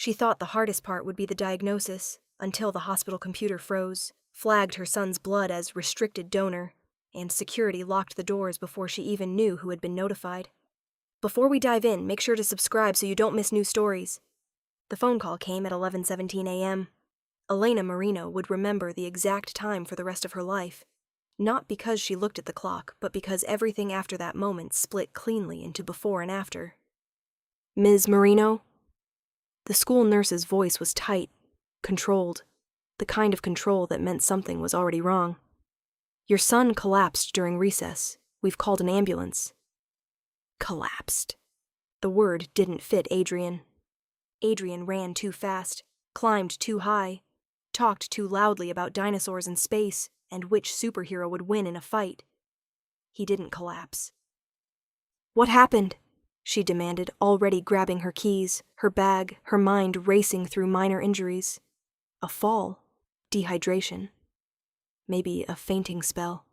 She thought the hardest part would be the diagnosis, until the hospital computer froze, flagged her son's blood as restricted donor, and security locked the doors before she even knew who had been notified. Before we dive in, make sure to subscribe so you don't miss new stories. The phone call came at 11:17 a.m. Elena Marino would remember the exact time for the rest of her life, not because she looked at the clock, but because everything after that moment split cleanly into before and after. "Ms. Marino?" The school nurse's voice was tight, controlled, the kind of control that meant something was already wrong. "Your son collapsed during recess. We've called an ambulance." Collapsed. The word didn't fit Adrian. Adrian ran too fast, climbed too high, talked too loudly about dinosaurs in space and which superhero would win in a fight. He didn't collapse. "What happened?" she demanded, already grabbing her keys, her bag, her mind racing through minor injuries. A fall, dehydration, maybe a fainting spell.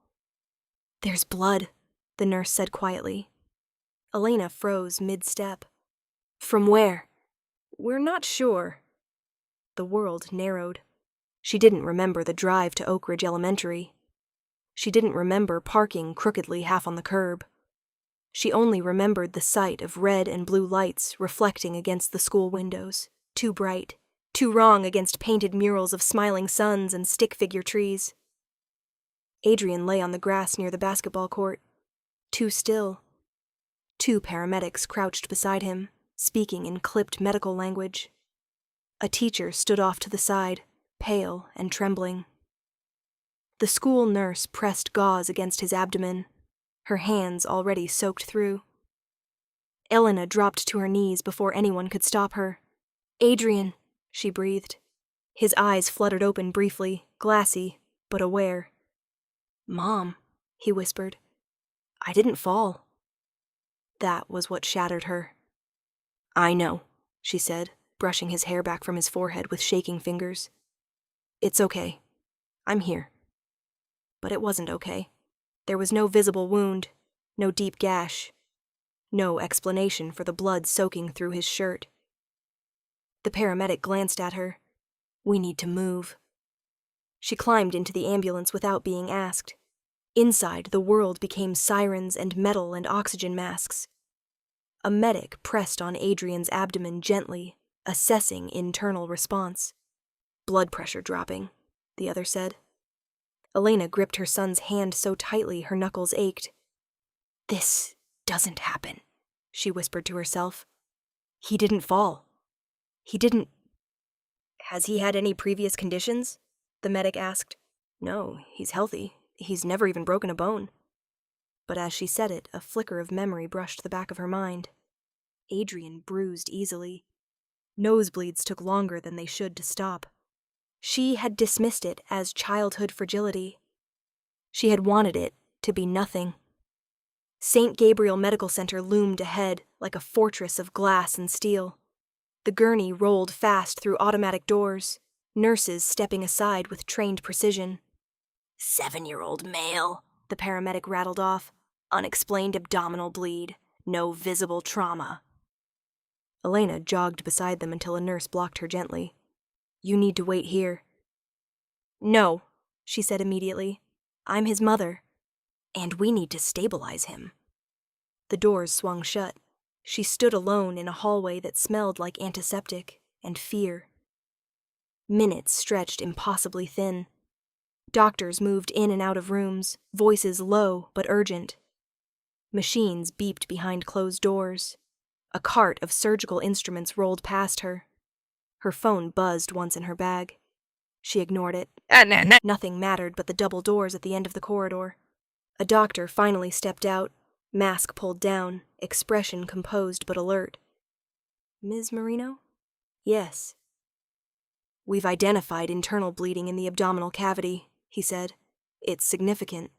"There's blood," the nurse said quietly. Elena froze mid-step. "From where?" "We're not sure." The world narrowed. She didn't remember the drive to Oak Ridge Elementary. She didn't remember parking crookedly half on the curb. She only remembered the sight of red and blue lights reflecting against the school windows, too bright, too wrong against painted murals of smiling suns and stick-figure trees. Adrian lay on the grass near the basketball court, too still. 2 paramedics crouched beside him, speaking in clipped medical language. A teacher stood off to the side, pale and trembling. The school nurse pressed gauze against his abdomen, her hands already soaked through. Elena dropped to her knees before anyone could stop her. "Adrian," she breathed. His eyes fluttered open briefly, glassy, but aware. "Mom," he whispered. "I didn't fall." That was what shattered her. "I know," she said, brushing his hair back from his forehead with shaking fingers. "It's okay. I'm here." But it wasn't okay. There was no visible wound, no deep gash, no explanation for the blood soaking through his shirt. The paramedic glanced at her. "We need to move." She climbed into the ambulance without being asked. Inside, the world became sirens and metal and oxygen masks. A medic pressed on Adrian's abdomen gently, assessing internal response. "Blood pressure dropping," the other said. Elena gripped her son's hand so tightly her knuckles ached. "This doesn't happen," she whispered to herself. "He didn't fall. He didn't—" "Has he had any previous conditions?" the medic asked. "No, he's healthy. He's never even broken a bone." But as she said it, a flicker of memory brushed the back of her mind. Adrian bruised easily. Nosebleeds took longer than they should to stop. She had dismissed it as childhood fragility. She had wanted it to be nothing. St. Gabriel Medical Center loomed ahead like a fortress of glass and steel. The gurney rolled fast through automatic doors, nurses stepping aside with trained precision. 7-year-old male, the paramedic rattled off. Unexplained abdominal bleed. No visible trauma. Elena jogged beside them until a nurse blocked her gently. "You need to wait here." "No," she said immediately. "I'm his mother. And we need to stabilize him." The doors swung shut. She stood alone in a hallway that smelled like antiseptic and fear. Minutes stretched impossibly thin. Doctors moved in and out of rooms, voices low but urgent. Machines beeped behind closed doors. A cart of surgical instruments rolled past her. Her phone buzzed once in her bag. She ignored it. Nothing mattered but the double doors at the end of the corridor. A doctor finally stepped out, mask pulled down, expression composed but alert. "Ms. Marino?" "Yes." "We've identified internal bleeding in the abdominal cavity," he said. "It's significant."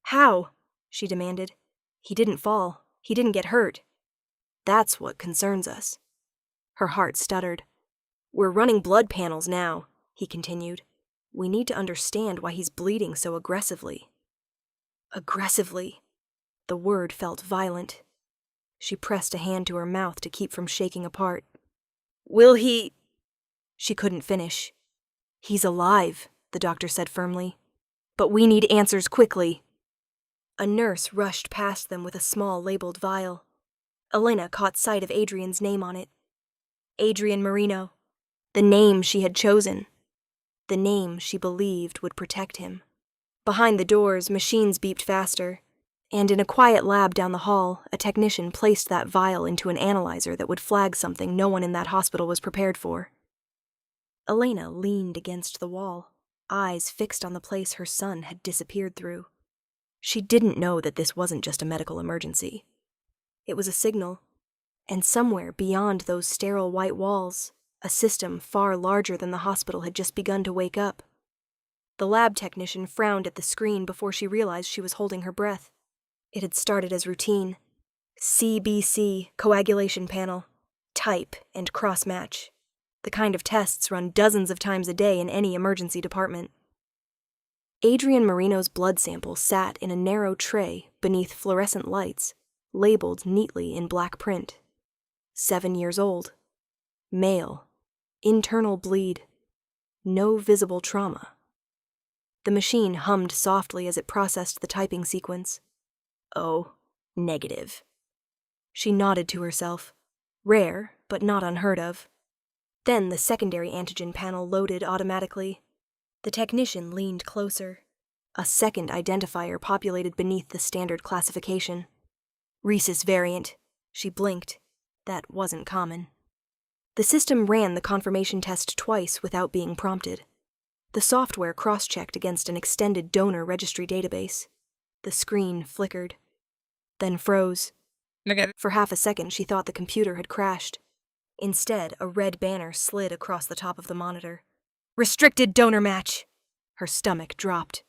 "How?" she demanded. "He didn't fall. He didn't get hurt." "That's what concerns us." Her heart stuttered. "We're running blood panels now," he continued. "We need to understand why he's bleeding so aggressively." Aggressively. The word felt violent. She pressed a hand to her mouth to keep from shaking apart. Will he... She couldn't finish. He's alive, the doctor said firmly. But we need answers quickly. A nurse rushed past them with a small labeled vial. Elena caught sight of Adrian's name on it. Adrian Marino. The name she had chosen. The name she believed would protect him. Behind the doors, machines beeped faster, and in a quiet lab down the hall, a technician placed that vial into an analyzer that would flag something no one in that hospital was prepared for. Elena leaned against the wall, eyes fixed on the place her son had disappeared through. She didn't know that this wasn't just a medical emergency. It was a signal, and somewhere beyond those sterile white walls, a system far larger than the hospital had just begun to wake up. The lab technician frowned at the screen before she realized she was holding her breath. It had started as routine. CBC, coagulation panel, type, and cross-match. The kind of tests run dozens of times a day in any emergency department. Adrian Marino's blood sample sat in a narrow tray beneath fluorescent lights, labeled neatly in black print. 7 years old. Male. Internal bleed. No visible trauma. The machine hummed softly as it processed the typing sequence. Oh, negative. She nodded to herself. Rare, but not unheard of. Then the secondary antigen panel loaded automatically. The technician leaned closer. A second identifier populated beneath the standard classification. Rhesus variant. She blinked. That wasn't common. The system ran the confirmation test twice without being prompted. The software cross-checked against an extended donor registry database. The screen flickered, then froze. For half a second, she thought the computer had crashed. Instead, a red banner slid across the top of the monitor. Restricted donor match! Her stomach dropped.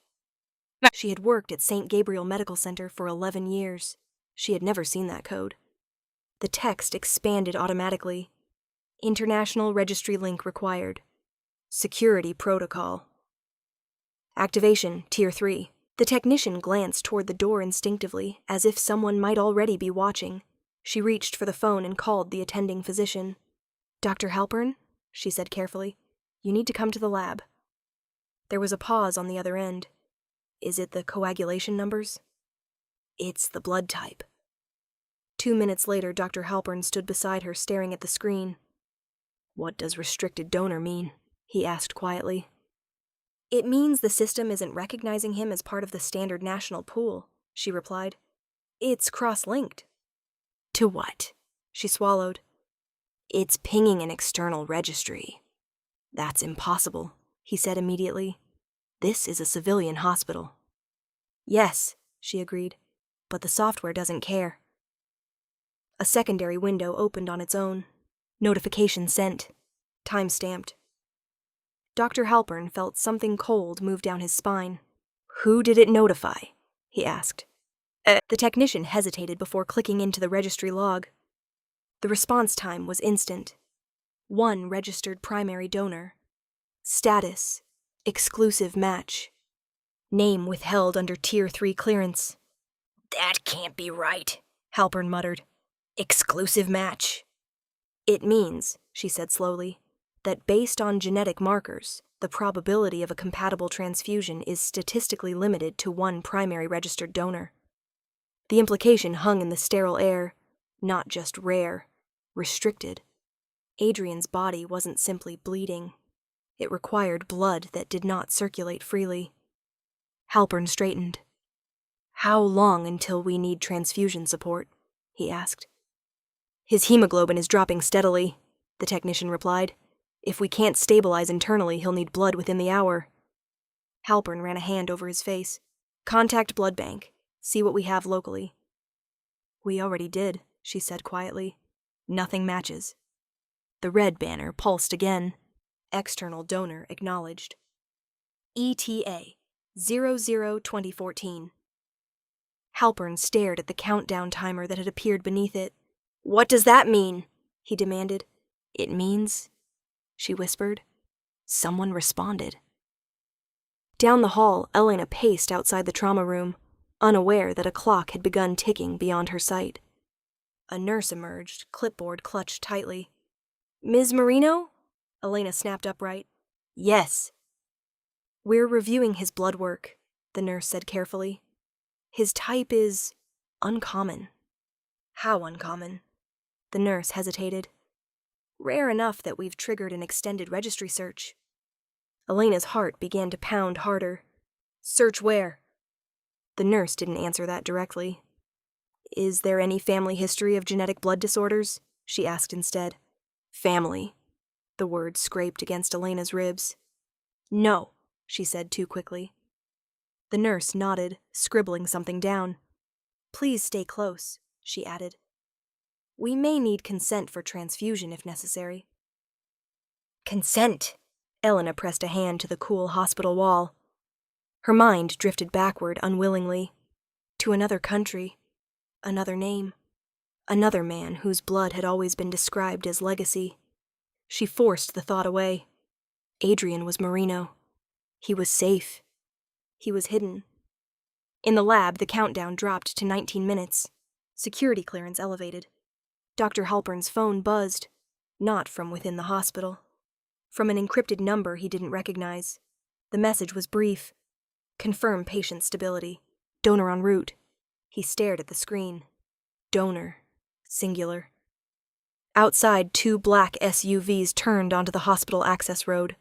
She had worked at St. Gabriel Medical Center for 11 years. She had never seen that code. The text expanded automatically. International registry link required. Security protocol. Activation, Tier 3. The technician glanced toward the door instinctively, as if someone might already be watching. She reached for the phone and called the attending physician. Dr. Halpern, she said carefully, you need to come to the lab. There was a pause on the other end. Is it the coagulation numbers? It's the blood type. 2 minutes later, Dr. Halpern stood beside her, staring at the screen. What does restricted donor mean? He asked quietly. It means the system isn't recognizing him as part of the standard national pool, she replied. It's cross-linked. To what? She swallowed. It's pinging an external registry. That's impossible, he said immediately. This is a civilian hospital. Yes, she agreed, but the software doesn't care. A secondary window opened on its own. Notification sent. Time-stamped. Dr. Halpern felt something cold move down his spine. Who did it notify? He asked. The technician hesitated before clicking into the registry log. The response time was instant. 1 registered primary donor. Status: exclusive match. Name withheld under Tier 3 clearance. That can't be right, Halpern muttered. Exclusive match. It means, she said slowly, that based on genetic markers, the probability of a compatible transfusion is statistically limited to 1 primary registered donor. The implication hung in the sterile air, not just rare, restricted. Adrian's body wasn't simply bleeding. It required blood that did not circulate freely. Halpern straightened. How long until we need transfusion support? He asked. His hemoglobin is dropping steadily, the technician replied. If we can't stabilize internally, he'll need blood within the hour. Halpern ran a hand over his face. Contact blood bank. See what we have locally. We already did, she said quietly. Nothing matches. The red banner pulsed again. External donor acknowledged. ETA 00-2014. Halpern stared at the countdown timer that had appeared beneath it. What does that mean? He demanded. It means, she whispered, someone responded. Down the hall, Elena paced outside the trauma room, unaware that a clock had begun ticking beyond her sight. A nurse emerged, clipboard clutched tightly. Ms. Marino? Elena snapped upright. Yes. We're reviewing his blood work, the nurse said carefully. His type is uncommon. How uncommon? The nurse hesitated. Rare enough that we've triggered an extended registry search. Elena's heart began to pound harder. Search where? The nurse didn't answer that directly. Is there any family history of genetic blood disorders? She asked instead. Family. The word scraped against Elena's ribs. No, she said too quickly. The nurse nodded, scribbling something down. Please stay close, she added. We may need consent for transfusion if necessary. Consent! Elena pressed a hand to the cool hospital wall. Her mind drifted backward unwillingly. To another country, another name, another man whose blood had always been described as legacy. She forced the thought away. Adrian was Marino. He was safe. He was hidden. In the lab, the countdown dropped to 19 minutes. Security clearance elevated. Dr. Halpern's phone buzzed, not from within the hospital. From an encrypted number he didn't recognize. The message was brief. Confirm patient stability. Donor en route. He stared at the screen. Donor. Singular. Outside, 2 black SUVs turned onto the hospital access road.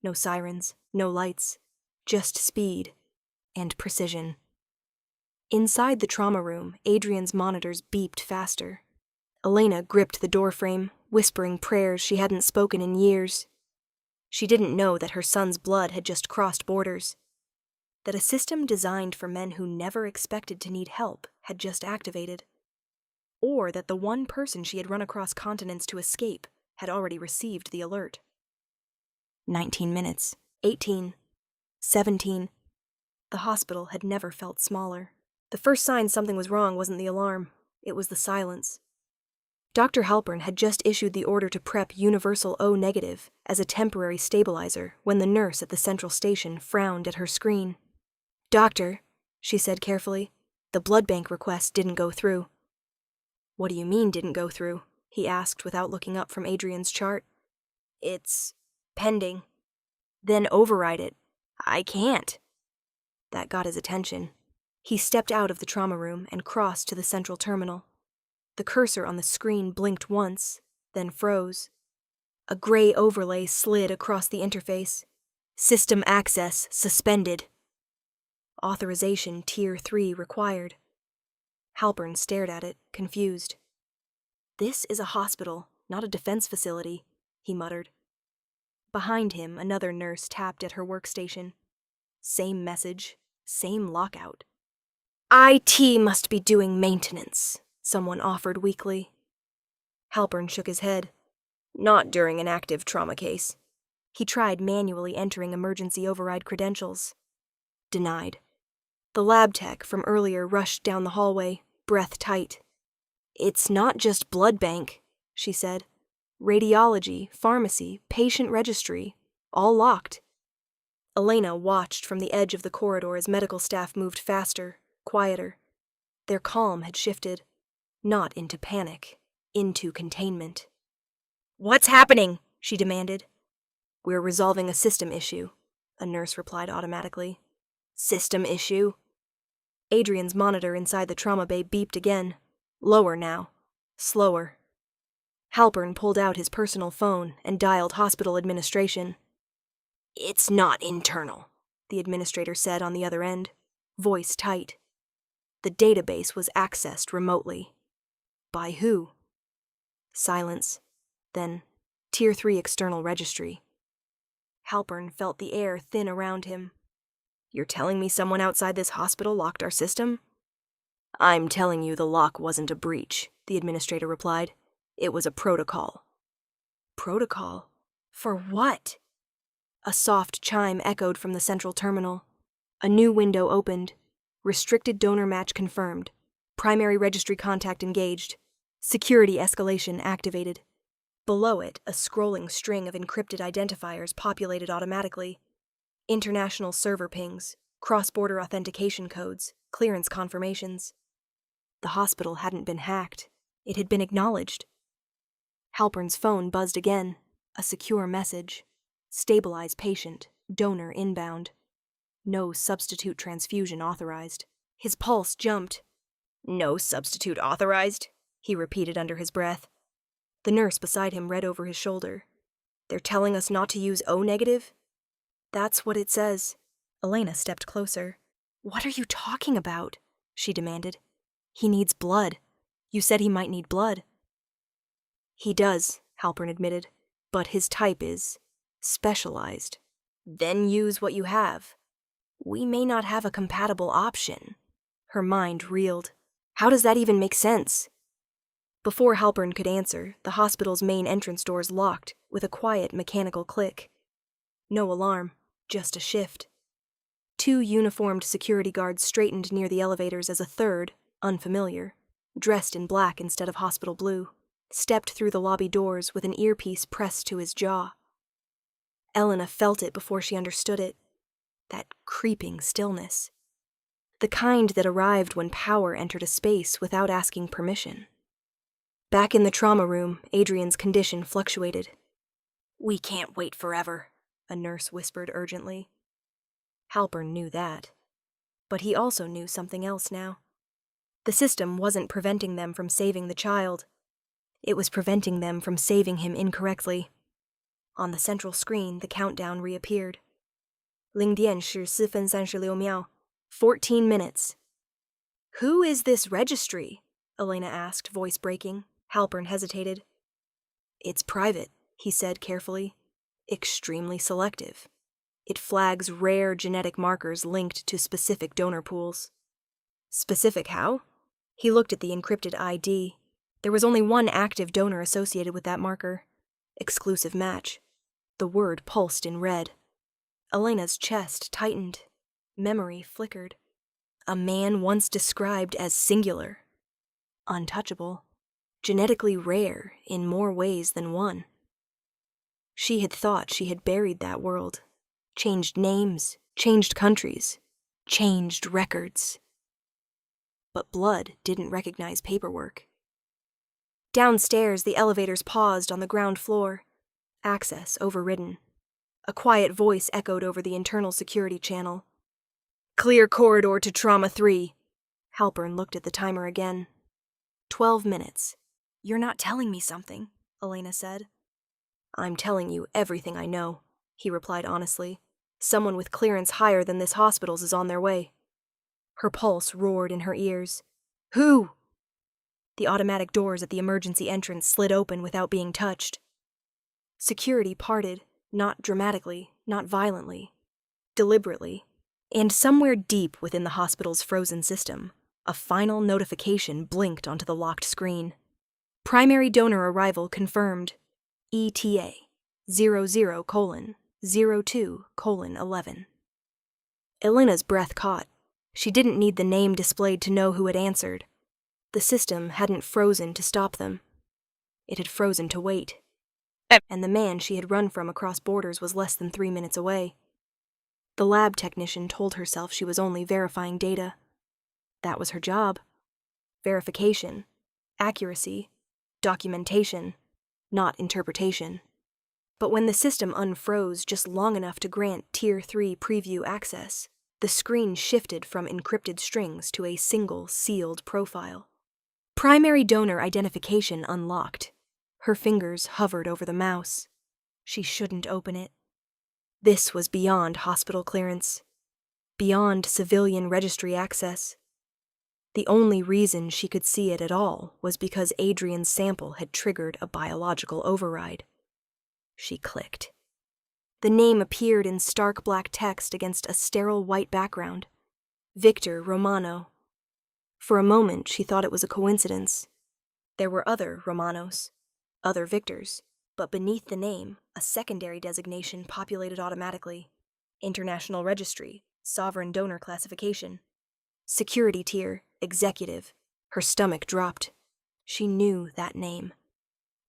No sirens, no lights. Just speed. And precision. Inside the trauma room, Adrian's monitors beeped faster. Elena gripped the doorframe, whispering prayers she hadn't spoken in years. She didn't know that her son's blood had just crossed borders. That a system designed for men who never expected to need help had just activated. Or that the one person she had run across continents to escape had already received the alert. 19 minutes. 18. 17. The hospital had never felt smaller. The first sign something was wrong wasn't the alarm. It was the silence. Dr. Halpern had just issued the order to prep Universal O-negative as a temporary stabilizer when the nurse at the central station frowned at her screen. Doctor, she said carefully, the blood bank request didn't go through. What do you mean didn't go through? He asked without looking up from Adrian's chart. It's pending. Then override it. I can't. That got his attention. He stepped out of the trauma room and crossed to the central terminal. The cursor on the screen blinked once, then froze. A gray overlay slid across the interface. System access suspended. Authorization Tier 3 required. Halpern stared at it, confused. This is a hospital, not a defense facility, he muttered. Behind him, another nurse tapped at her workstation. Same message, same lockout. IT must be doing maintenance, someone offered weakly. Halpern shook his head. Not during an active trauma case. He tried manually entering emergency override credentials. Denied. The lab tech from earlier rushed down the hallway, breath tight. It's not just blood bank, she said. Radiology, pharmacy, patient registry, all locked. Elena watched from the edge of the corridor as medical staff moved faster, quieter. Their calm had shifted, not into panic, into containment. What's happening? She demanded. We're resolving a system issue, a nurse replied automatically. System issue? Adrian's monitor inside the trauma bay beeped again. Lower now. Slower. Halpern pulled out his personal phone and dialed hospital administration. It's not internal, the administrator said on the other end, voice tight. The database was accessed remotely. By who? Silence. Then, Tier 3 external registry. Halpern felt the air thin around him. You're telling me someone outside this hospital locked our system? I'm telling you the lock wasn't a breach, the administrator replied. It was a protocol. Protocol? For what? A soft chime echoed from the central terminal. A new window opened. Restricted donor match confirmed. Primary registry contact engaged. Security escalation activated. Below it, a scrolling string of encrypted identifiers populated automatically. International server pings, cross-border authentication codes, clearance confirmations. The hospital hadn't been hacked. It had been acknowledged. Halpern's phone buzzed again. A secure message. Stabilize patient. Donor inbound. No substitute transfusion authorized. His pulse jumped. No substitute authorized, he repeated under his breath. The nurse beside him read over his shoulder. They're telling us not to use O negative? That's what it says. Elena stepped closer. What are you talking about? She demanded. He needs blood. You said he might need blood. He does, Halpern admitted, but his type is specialized. Then use what you have. We may not have a compatible option. Her mind reeled. How does that even make sense? Before Halpern could answer, the hospital's main entrance doors locked with a quiet mechanical click. No alarm, just a shift. 2 uniformed security guards straightened near the elevators as a third, unfamiliar, dressed in black instead of hospital blue, stepped through the lobby doors with an earpiece pressed to his jaw. Elena felt it before she understood it. That creeping stillness. The kind that arrived when power entered a space without asking permission. Back in the trauma room, Adrian's condition fluctuated. We can't wait forever, a nurse whispered urgently. Halpern knew that. But he also knew something else now. The system wasn't preventing them from saving the child. It was preventing them from saving him incorrectly. On the central screen, the countdown reappeared. 0:4:36 14 minutes. Who is this registry? Elena asked, voice breaking. Halpern hesitated. It's private, he said carefully. Extremely selective. It flags rare genetic markers linked to specific donor pools. Specific how? He looked at the encrypted ID. There was only one active donor associated with that marker. Exclusive match. The word pulsed in red. Elena's chest tightened. Memory flickered. A man once described as singular. Untouchable. Genetically rare in more ways than one. She had thought she had buried that world. Changed names, changed countries, changed records. But blood didn't recognize paperwork. Downstairs, the elevators paused on the ground floor. Access overridden. A quiet voice echoed over the internal security channel. Clear corridor to Trauma 3. Halpern looked at the timer again. 12 minutes. You're not telling me something, Elena said. I'm telling you everything I know, he replied honestly. Someone with clearance higher than this hospital's is on their way. Her pulse roared in her ears. Who? The automatic doors at the emergency entrance slid open without being touched. Security parted, not dramatically, not violently, deliberately. And somewhere deep within the hospital's frozen system, a final notification blinked onto the locked screen. Primary donor arrival confirmed. ETA 00:02:11. Elena's breath caught. She didn't need the name displayed to know who had answered. The system hadn't frozen to stop them. It had frozen to wait. And the man she had run from across borders was less than 3 minutes away. The lab technician told herself she was only verifying data. That was her job. Verification, accuracy, documentation, not interpretation. But when the system unfroze just long enough to grant Tier 3 preview access, the screen shifted from encrypted strings to a single, sealed profile. Primary donor identification unlocked. Her fingers hovered over the mouse. She shouldn't open it. This was beyond hospital clearance, beyond civilian registry access. The only reason she could see it at all was because Adrian's sample had triggered a biological override. She clicked. The name appeared in stark black text against a sterile white background. Victor Romano. For a moment, she thought it was a coincidence. There were other Romanos, other Victors, but beneath the name, a secondary designation populated automatically. International Registry, Sovereign Donor Classification. Security Tier, Executive. Her stomach dropped. She knew that name.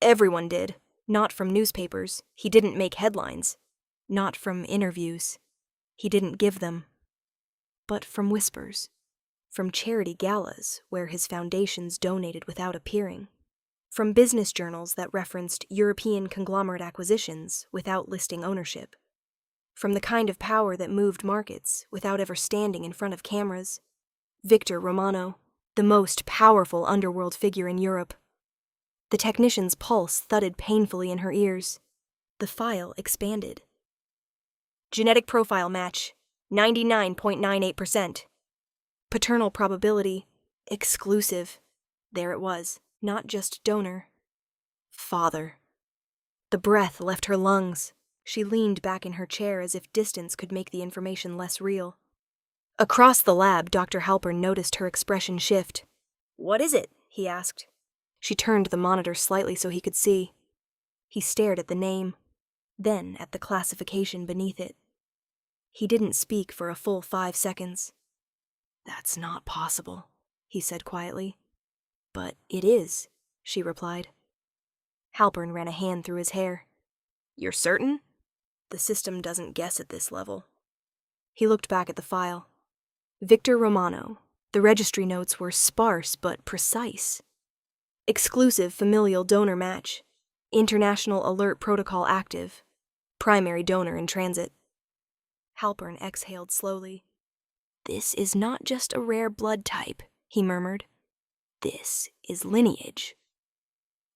Everyone did. Not from newspapers. He didn't make headlines. Not from interviews. He didn't give them. But from whispers. From charity galas, where his foundations donated without appearing. from business journals that referenced European conglomerate acquisitions without listing ownership, from the kind of power that moved markets without ever standing in front of cameras. Victor Romano, the most powerful underworld figure in Europe. The technician's pulse thudded painfully in her ears. The file expanded. Genetic profile match, 99.98%. Paternal probability, exclusive. There it was, not just donor. Father. The breath left her lungs. She leaned back in her chair as if distance could make the information less real. Across the lab, Dr. Halpern noticed her expression shift. "What is it?" he asked. She turned the monitor slightly so he could see. He stared at the name, then at the classification beneath it. He didn't speak for a full 5 seconds. "That's not possible," he said quietly. "But it is," she replied. Halpern ran a hand through his hair. "You're certain?" "The system doesn't guess at this level." He looked back at the file. Victor Romano. The registry notes were sparse but precise. Exclusive familial donor match. International alert protocol active. Primary donor in transit. Halpern exhaled slowly. "This is not just a rare blood type," he murmured. "This is lineage."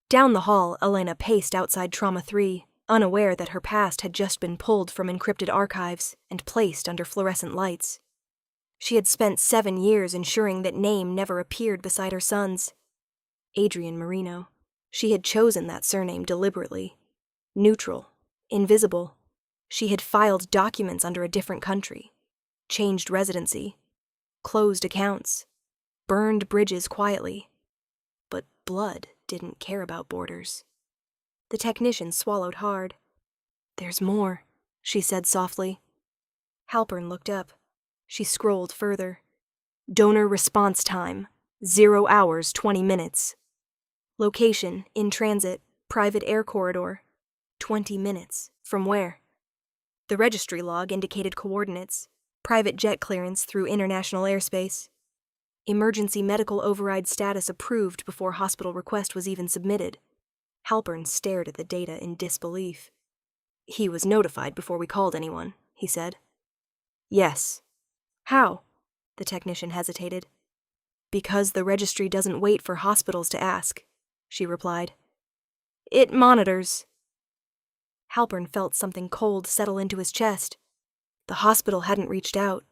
Down the hall, Elena paced outside Trauma 3, unaware that her past had just been pulled from encrypted archives and placed under fluorescent lights. She had spent 7 years ensuring that name never appeared beside her son's. Adrian Marino. She had chosen that surname deliberately. Neutral. Invisible. She had filed documents under a different country. Changed residency. Closed accounts. Burned bridges quietly. But blood didn't care about borders. The technician swallowed hard. "There's more," she said softly. Halpern looked up. She scrolled further. Donor response time, 0 hours, 20 minutes. Location, in transit, private air corridor. 20 minutes. From where? The registry log indicated coordinates. Private jet clearance through international airspace. Emergency medical override status approved before hospital request was even submitted. Halpern stared at the data in disbelief. "He was notified before we called anyone," he said. "Yes." "How?" The technician hesitated. "Because the registry doesn't wait for hospitals to ask," she replied. "It monitors." Halpern felt something cold settle into his chest. The hospital hadn't reached out.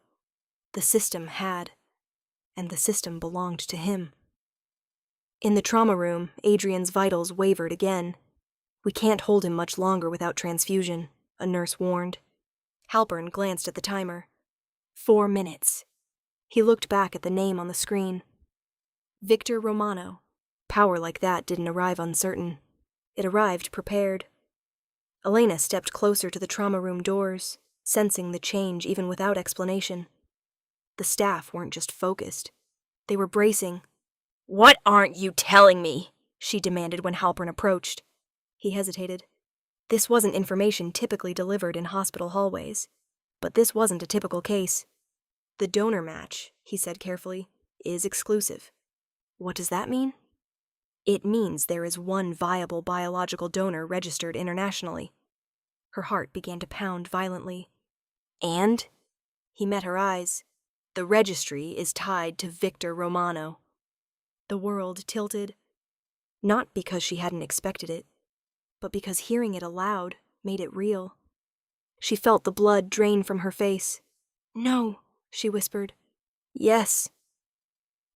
The system had. And the system belonged to him. In the trauma room, Adrian's vitals wavered again. "We can't hold him much longer without transfusion," a nurse warned. Halpern glanced at the timer. 4 minutes. He looked back at the name on the screen. Victor Romano. Power like that didn't arrive uncertain. It arrived prepared. Elena stepped closer to the trauma room doors, sensing the change even without explanation. The staff weren't just focused. They were bracing. "What aren't you telling me?" she demanded when Halpern approached. He hesitated. This wasn't information typically delivered in hospital hallways. But this wasn't a typical case. "The donor match," he said carefully, "is exclusive." "What does that mean?" "It means there is one viable biological donor registered internationally." Her heart began to pound violently. "And?" He met her eyes. "The registry is tied to Victor Romano." The world tilted. Not because she hadn't expected it, but because hearing it aloud made it real. She felt the blood drain from her face. "No," she whispered. "Yes."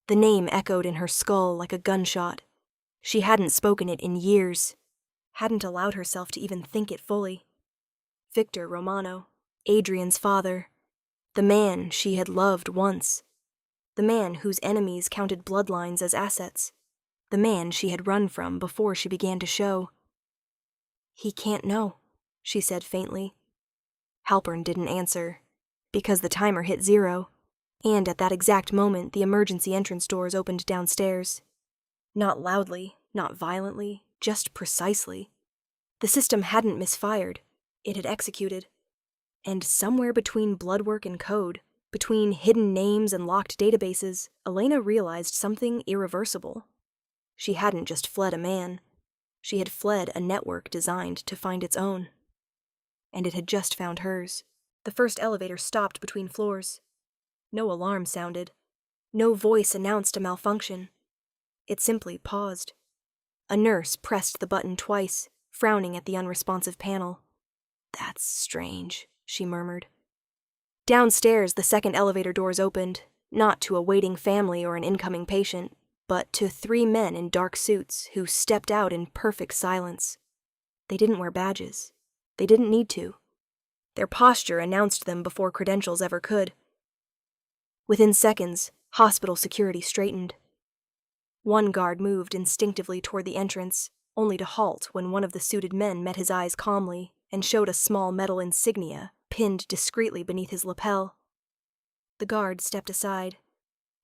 The name echoed in her skull like a gunshot. She hadn't spoken it in years, hadn't allowed herself to even think it fully. Victor Romano, Adrian's father, the man she had loved once, the man whose enemies counted bloodlines as assets, the man she had run from before she began to show. "He can't know," she said faintly. Halpern didn't answer, because the timer hit 0, and at that exact moment the emergency entrance doors opened downstairs. Not loudly, not violently, just precisely. The system hadn't misfired. It had executed. And somewhere between bloodwork and code, between hidden names and locked databases, Elena realized something irreversible. She hadn't just fled a man. She had fled a network designed to find its own. And it had just found hers. The first elevator stopped between floors. No alarm sounded. No voice announced a malfunction. It simply paused. A nurse pressed the button twice, frowning at the unresponsive panel. "That's strange," she murmured. Downstairs, the second elevator doors opened, not to a waiting family or an incoming patient, but to 3 men in dark suits who stepped out in perfect silence. They didn't wear badges. They didn't need to. Their posture announced them before credentials ever could. Within seconds, hospital security straightened. One guard moved instinctively toward the entrance, only to halt when one of the suited men met his eyes calmly and showed a small metal insignia pinned discreetly beneath his lapel. The guard stepped aside,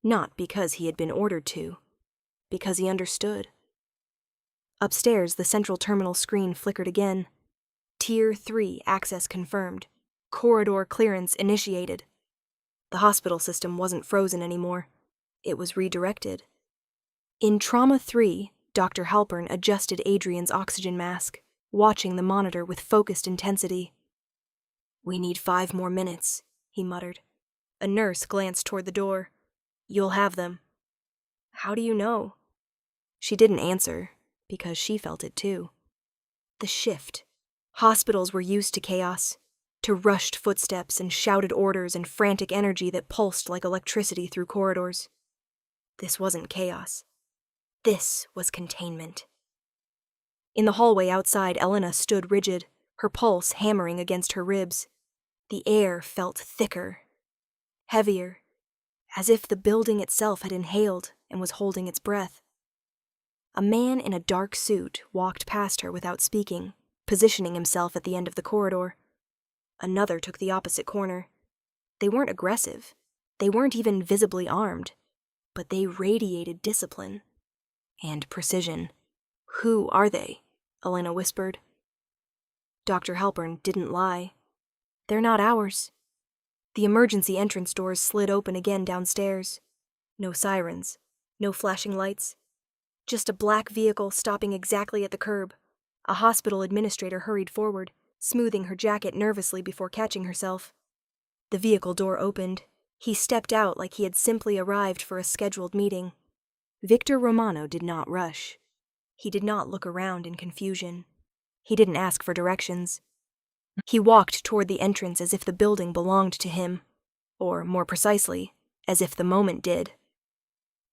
not because he had been ordered to, because he understood. Upstairs, the central terminal screen flickered again. Tier 3 access confirmed. Corridor clearance initiated. The hospital system wasn't frozen anymore. It was redirected. In Trauma 3, Dr. Halpern adjusted Adrian's oxygen mask, watching the monitor with focused intensity. "We need 5 more minutes," he muttered. A nurse glanced toward the door. "You'll have them." "How do you know?" She didn't answer, because she felt it too. The shift. Hospitals were used to chaos, to rushed footsteps and shouted orders and frantic energy that pulsed like electricity through corridors. This wasn't chaos. This was containment. In the hallway outside, Elena stood rigid, her pulse hammering against her ribs. The air felt thicker, heavier, as if the building itself had inhaled and was holding its breath. A man in a dark suit walked past her without speaking, positioning himself at the end of the corridor. Another took the opposite corner. They weren't aggressive. They weren't even visibly armed. But they radiated discipline and precision. "Who are they?" Elena whispered. Dr. Halpern didn't lie. "They're not ours." The emergency entrance doors slid open again downstairs. No sirens, no flashing lights. Just a black vehicle stopping exactly at the curb. A hospital administrator hurried forward, smoothing her jacket nervously before catching herself. The vehicle door opened. He stepped out like he had simply arrived for a scheduled meeting. Victor Romano did not rush. He did not look around in confusion. He didn't ask for directions. He walked toward the entrance as if the building belonged to him, or more precisely, as if the moment did.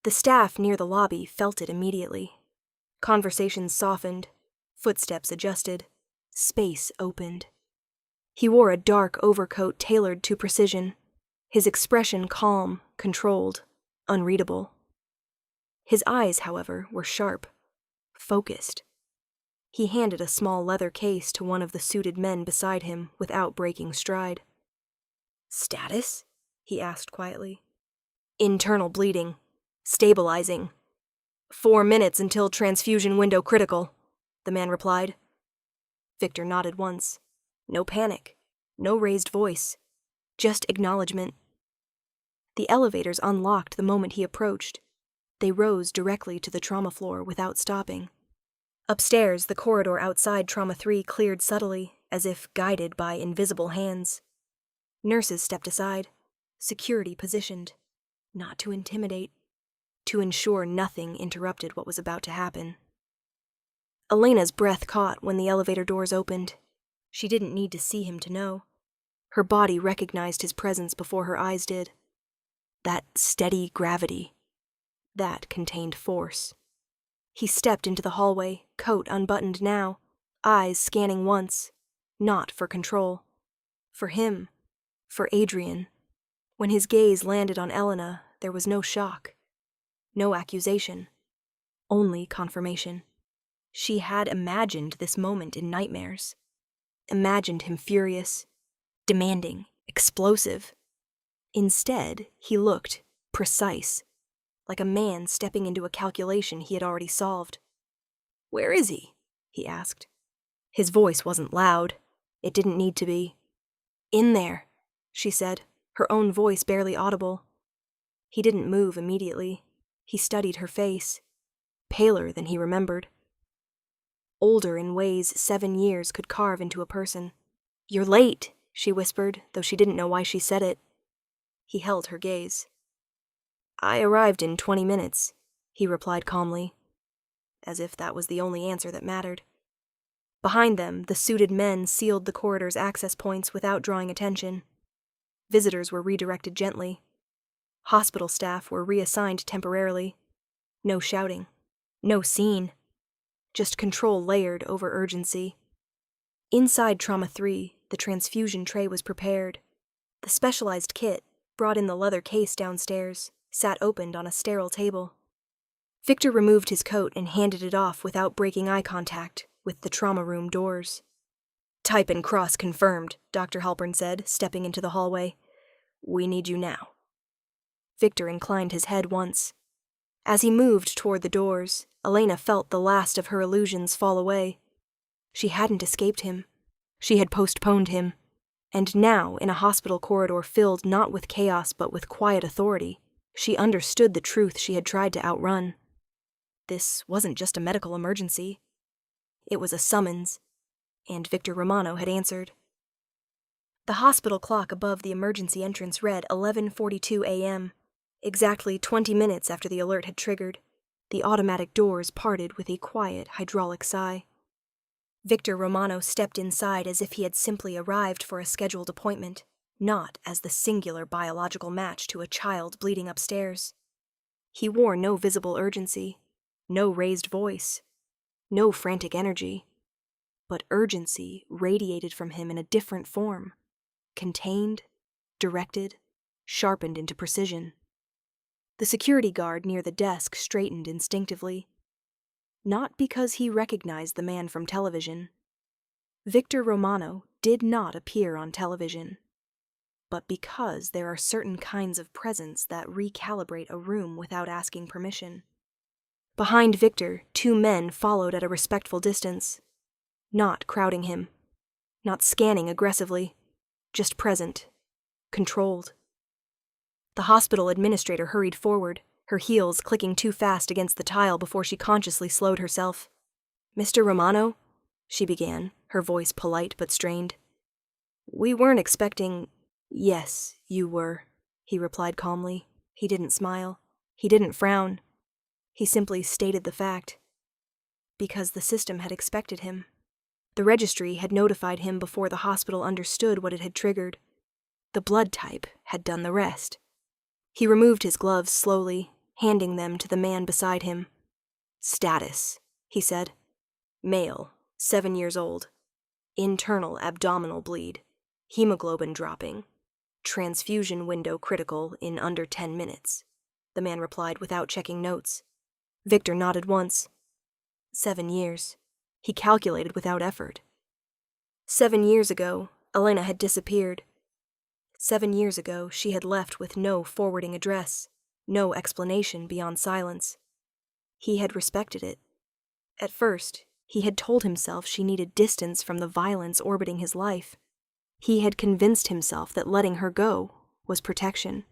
The staff near the lobby felt it immediately. Conversations softened, footsteps adjusted, space opened. He wore a dark overcoat tailored to precision, his expression calm, controlled, unreadable. His eyes, however, were sharp, focused. He handed a small leather case to one of the suited men beside him without breaking stride. "Status?" he asked quietly. "Internal bleeding. Stabilizing. 4 minutes until transfusion window critical," the man replied. Victor nodded once. No panic, no raised voice, just acknowledgement. The elevators unlocked the moment he approached. They rose directly to the trauma floor without stopping. Upstairs, the corridor outside Trauma 3 cleared subtly, as if guided by invisible hands. Nurses stepped aside, security positioned, not to intimidate, to ensure nothing interrupted what was about to happen. Elena's breath caught when the elevator doors opened. She didn't need to see him to know. Her body recognized his presence before her eyes did. That steady gravity. That contained force. He stepped into the hallway, coat unbuttoned now, eyes scanning once, not for control. For him. For Adrian. When his gaze landed on Elena, there was no shock. No accusation. Only confirmation. She had imagined this moment in nightmares. Imagined him furious, demanding, explosive. Instead, he looked precise, like a man stepping into a calculation he had already solved. "Where is he?" he asked. His voice wasn't loud. It didn't need to be. "In there," she said, her own voice barely audible. He didn't move immediately. He studied her face. paler than he remembered. Older in ways 7 years could carve into a person. "You're late," she whispered, though she didn't know why she said it. He held her gaze. "I arrived in 20 minutes, he replied calmly, as if that was the only answer that mattered. Behind them, the suited men sealed the corridor's access points without drawing attention. Visitors were redirected gently. Hospital staff were reassigned temporarily. No shouting. No scene. Just control layered over urgency. Inside Trauma 3, the transfusion tray was prepared. The specialized kit, brought in the leather case downstairs, sat opened on a sterile table. Victor removed his coat and handed it off without breaking eye contact with the trauma room doors. "Type and cross confirmed," Dr. Halpern said, stepping into the hallway. "We need you now." Victor inclined his head once. As he moved toward the doors, Elena felt the last of her illusions fall away. She hadn't escaped him. She had postponed him. And now, in a hospital corridor filled not with chaos but with quiet authority, she understood the truth she had tried to outrun. This wasn't just a medical emergency. It was a summons, and Victor Romano had answered. The hospital clock above the emergency entrance read 11:42 a.m., exactly 20 minutes after the alert had triggered. The automatic doors parted with a quiet hydraulic sigh. Victor Romano stepped inside as if he had simply arrived for a scheduled appointment, not as the singular biological match to a child bleeding upstairs. He wore no visible urgency, no raised voice, no frantic energy, but urgency radiated from him in a different form, contained, directed, sharpened into precision. The security guard near the desk straightened instinctively. Not because he recognized the man from television. Victor Romano did not appear on television, but because there are certain kinds of presence that recalibrate a room without asking permission. Behind Victor, 2 men followed at a respectful distance, not crowding him, not scanning aggressively, just present, controlled. The hospital administrator hurried forward, her heels clicking too fast against the tile before she consciously slowed herself. "Mr. Romano?" she began, her voice polite but strained. "We weren't expecting—" "Yes, you were," he replied calmly. He didn't smile. He didn't frown. He simply stated the fact. Because the system had expected him. The registry had notified him before the hospital understood what it had triggered. The blood type had done the rest. He removed his gloves slowly, handing them to the man beside him. "Status," he said. "Male, 7 years old. Internal abdominal bleed. Hemoglobin dropping. Transfusion window critical in under 10 minutes," the man replied without checking notes. Victor nodded once. 7 years. He calculated without effort. 7 years ago, Elena had disappeared. 7 years ago, she had left with no forwarding address, no explanation beyond silence. He had respected it. At first, he had told himself she needed distance from the violence orbiting his life. He had convinced himself that letting her go was protection.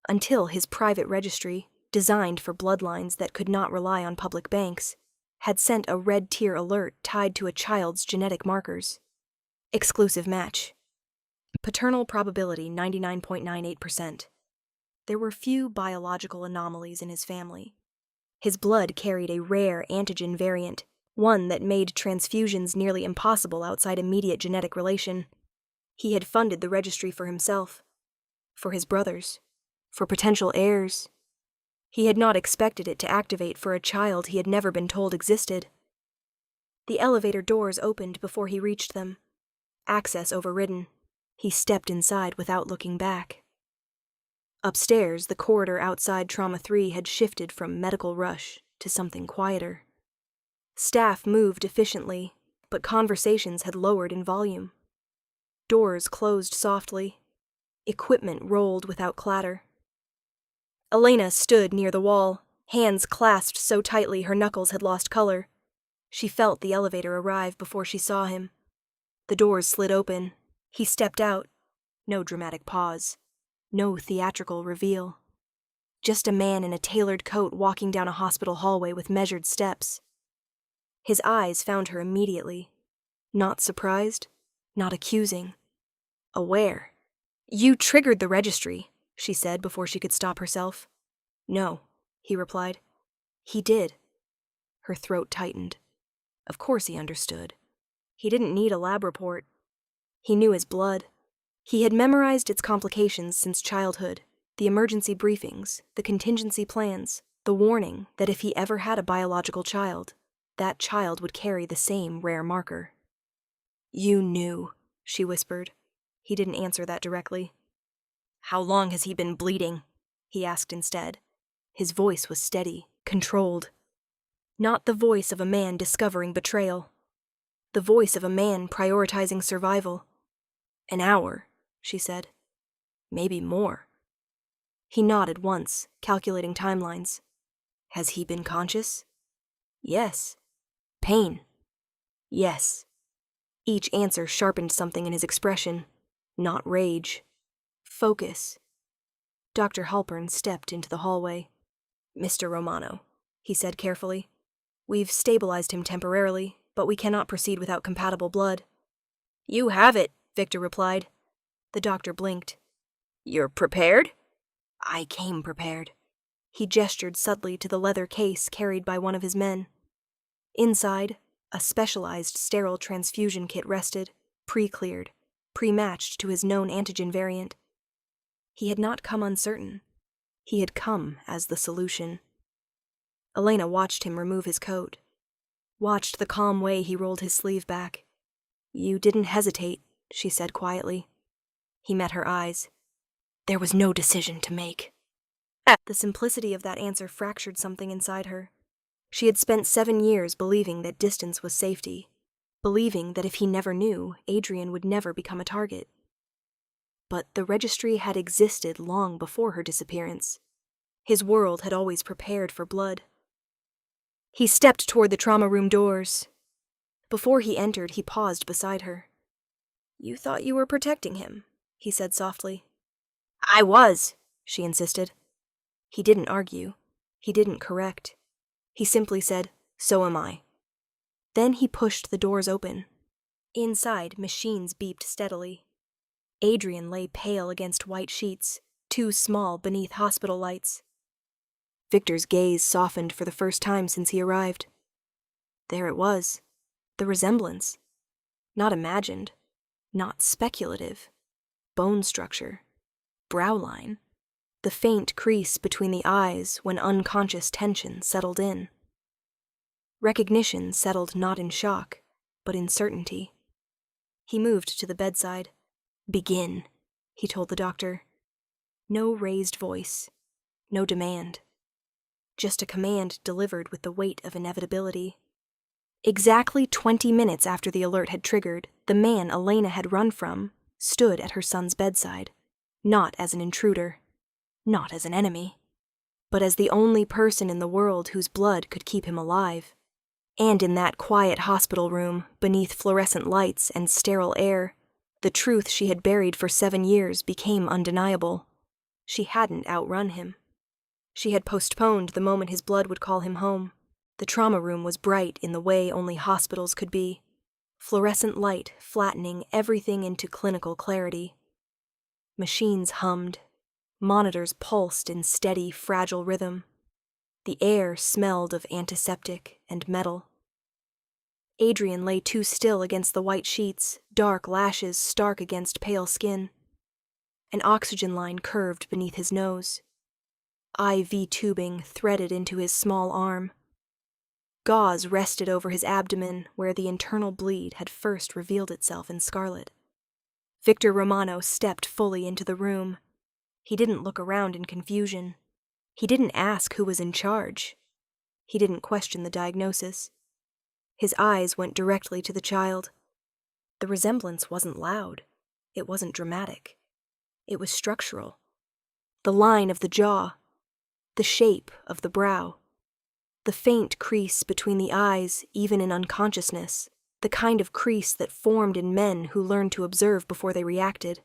Until his private registry, designed for bloodlines that could not rely on public banks, had sent a red tier alert tied to a child's genetic markers. Exclusive match. Paternal probability 99.98%. There were few biological anomalies in his family. His blood carried a rare antigen variant, one that made transfusions nearly impossible outside immediate genetic relation. He had funded the registry for himself, for his brothers, for potential heirs. He had not expected it to activate for a child he had never been told existed. The elevator doors opened before he reached them. Access overridden. He stepped inside without looking back. Upstairs, the corridor outside Trauma 3 had shifted from medical rush to something quieter. Staff moved efficiently, but conversations had lowered in volume. Doors closed softly. Equipment rolled without clatter. Elena stood near the wall, hands clasped so tightly her knuckles had lost color. She felt the elevator arrive before she saw him. The doors slid open. He stepped out. No dramatic pause. No theatrical reveal. Just a man in a tailored coat walking down a hospital hallway with measured steps. His eyes found her immediately. Not surprised, not accusing. Aware. "You triggered the registry," she said before she could stop herself. "No," he replied. "He did." Her throat tightened. Of course he understood. He didn't need a lab report. He knew his blood. He had memorized its complications since childhood, the emergency briefings, the contingency plans, the warning that if he ever had a biological child, that child would carry the same rare marker. "You knew," she whispered. He didn't answer that directly. "How long has he been bleeding?" he asked instead. His voice was steady, controlled. Not the voice of a man discovering betrayal. The voice of a man prioritizing survival. "An hour," she said. "Maybe more." He nodded once, calculating timelines. "Has he been conscious?" "Yes." "Pain?" "Yes." Each answer sharpened something in his expression. Not rage. Focus. Dr. Halpern stepped into the hallway. "Mr. Romano," he said carefully. "We've stabilized him temporarily, but we cannot proceed without compatible blood." "You have it," Victor replied. The doctor blinked. "You're prepared?" "I came prepared." He gestured subtly to the leather case carried by one of his men. Inside, a specialized sterile transfusion kit rested, pre-cleared, pre-matched to his known antigen variant. He had not come uncertain. He had come as the solution. Elena watched him remove his coat. Watched the calm way he rolled his sleeve back. "You didn't hesitate," she said quietly. He met her eyes. "There was no decision to make." The simplicity of that answer fractured something inside her. She had spent 7 years believing that distance was safety, believing that if he never knew, Adrian would never become a target. But the registry had existed long before her disappearance. His world had always prepared for blood. He stepped toward the trauma room doors. Before he entered, he paused beside her. "You thought you were protecting him," he said softly. "I was," she insisted. He didn't argue. He didn't correct. He simply said, "So am I." Then he pushed the doors open. Inside, machines beeped steadily. Adrian lay pale against white sheets, too small beneath hospital lights. Victor's gaze softened for the first time since he arrived. There it was, the resemblance. Not imagined, not speculative. Bone structure, brow line, the faint crease between the eyes when unconscious tension settled in. Recognition settled not in shock, but in certainty. He moved to the bedside. "Begin," he told the doctor. No raised voice, no demand. Just a command delivered with the weight of inevitability. Exactly 20 minutes after the alert had triggered, the man Elena had run from stood at her son's bedside, not as an intruder, not as an enemy, but as the only person in the world whose blood could keep him alive. And in that quiet hospital room, beneath fluorescent lights and sterile air, the truth she had buried for 7 years became undeniable. She hadn't outrun him. She had postponed the moment his blood would call him home. The trauma room was bright in the way only hospitals could be. Fluorescent light flattening everything into clinical clarity. Machines hummed. Monitors pulsed in steady, fragile rhythm. The air smelled of antiseptic and metal. Adrian lay too still against the white sheets, dark lashes stark against pale skin. An oxygen line curved beneath his nose. IV tubing threaded into his small arm. Gauze rested over his abdomen where the internal bleed had first revealed itself in scarlet. Victor Romano stepped fully into the room. He didn't look around in confusion. He didn't ask who was in charge. He didn't question the diagnosis. His eyes went directly to the child. The resemblance wasn't loud. It wasn't dramatic. It was structural. The line of the jaw, the shape of the brow, the faint crease between the eyes even in unconsciousness, the kind of crease that formed in men who learned to observe before they reacted.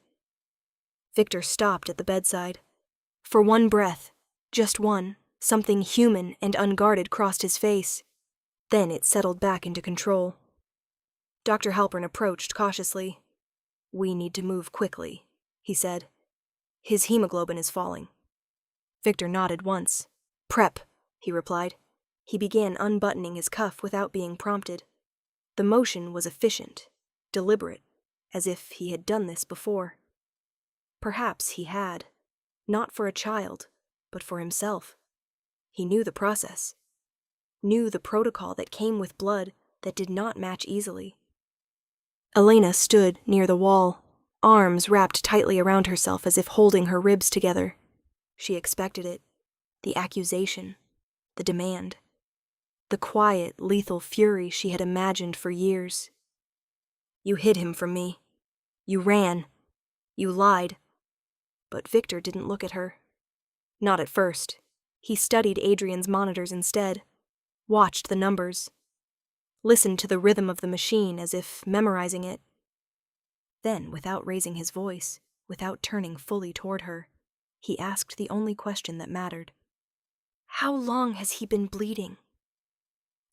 Victor stopped at the bedside. For one breath, Just one, something human and unguarded crossed his face. Then it settled back into control. Dr. Halpern approached cautiously. "We need to move quickly," he said. "His hemoglobin is falling." Victor nodded once. "Prep," he replied. He began unbuttoning his cuff without being prompted. The motion was efficient, deliberate, as if he had done this before. Perhaps he had. Not for a child, but for himself. He knew the process. Knew the protocol that came with blood that did not match easily. Elena stood near the wall, arms wrapped tightly around herself as if holding her ribs together. She expected it. The accusation. The demand. The quiet, lethal fury she had imagined for years. "You hid him from me. You ran. You lied." But Victor didn't look at her. Not at first. He studied Adrian's monitors instead, watched the numbers, listened to the rhythm of the machine as if memorizing it. Then, without raising his voice, without turning fully toward her, he asked the only question that mattered. "How long has he been bleeding?"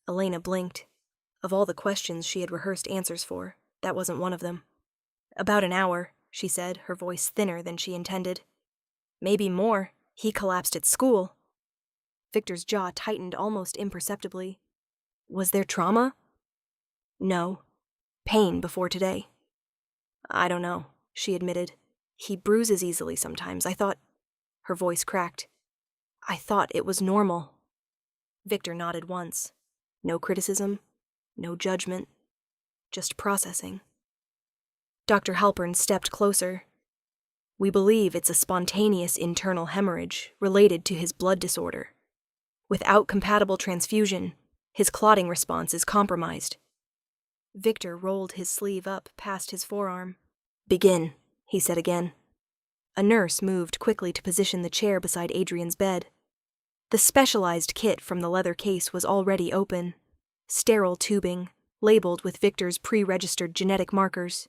Elena blinked. Of all the questions she had rehearsed answers for, that wasn't one of them. "About an hour," she said, her voice thinner than she intended. "Maybe more. He collapsed at school." Victor's jaw tightened almost imperceptibly. "Was there trauma?" "No. Pain before today." "I don't know," she admitted. "He bruises easily sometimes. I thought—" Her voice cracked. "I thought it was normal." Victor nodded once. No criticism, no judgment, just processing. Dr. Halpern stepped closer. "We believe it's a spontaneous internal hemorrhage related to his blood disorder. Without compatible transfusion, his clotting response is compromised." Victor rolled his sleeve up past his forearm. "Begin," he said again. A nurse moved quickly to position the chair beside Adrian's bed. The specialized kit from the leather case was already open. Sterile tubing, labeled with Victor's pre-registered genetic markers.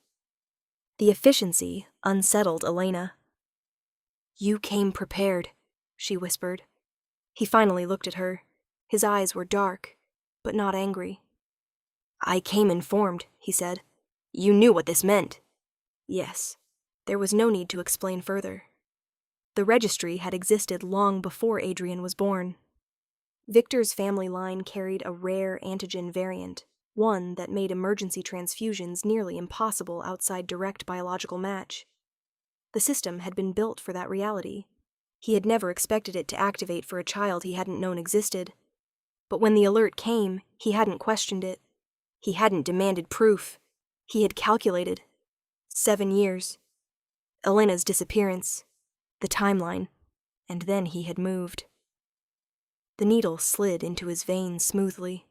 The efficiency unsettled Elena. "You came prepared," she whispered. He finally looked at her. His eyes were dark, but not angry. "I came informed," he said. "You knew what this meant." Yes. There was no need to explain further. The registry had existed long before Adrian was born. Victor's family line carried a rare antigen variant, one that made emergency transfusions nearly impossible outside direct biological match. The system had been built for that reality. He had never expected it to activate for a child he hadn't known existed. But when the alert came, he hadn't questioned it. He hadn't demanded proof. He had calculated. 7 years. Elena's disappearance. The timeline. And then he had moved. The needle slid into his vein smoothly.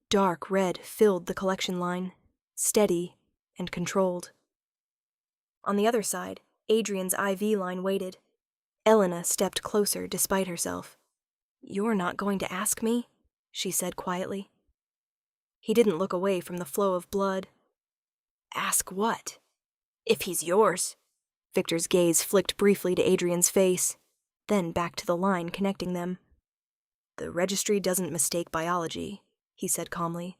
Dark red filled the collection line, steady and controlled. On the other side, Adrian's IV line waited. Elena stepped closer despite herself. "You're not going to ask me?" she said quietly. He didn't look away from the flow of blood. "Ask what?" "If he's yours." Victor's gaze flicked briefly to Adrian's face, then back to the line connecting them. "The registry doesn't mistake biology," he said calmly.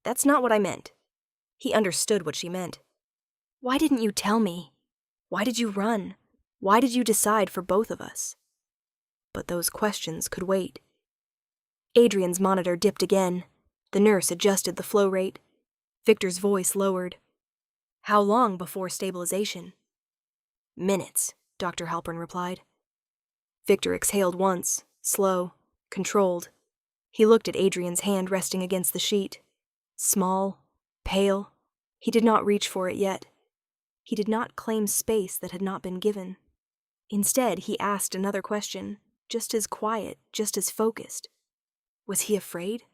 "That's not what I meant." He understood what she meant. "Why didn't you tell me? Why did you run? Why did you decide for both of us?" But those questions could wait. Adrian's monitor dipped again. The nurse adjusted the flow rate. Victor's voice lowered. "How long before stabilization?" "Minutes," Dr. Halpern replied. Victor exhaled once, slow, controlled. He looked at Adrian's hand resting against the sheet. Small, pale. He did not reach for it yet. He did not claim space that had not been given. Instead, he asked another question, just as quiet, just as focused. Was he afraid?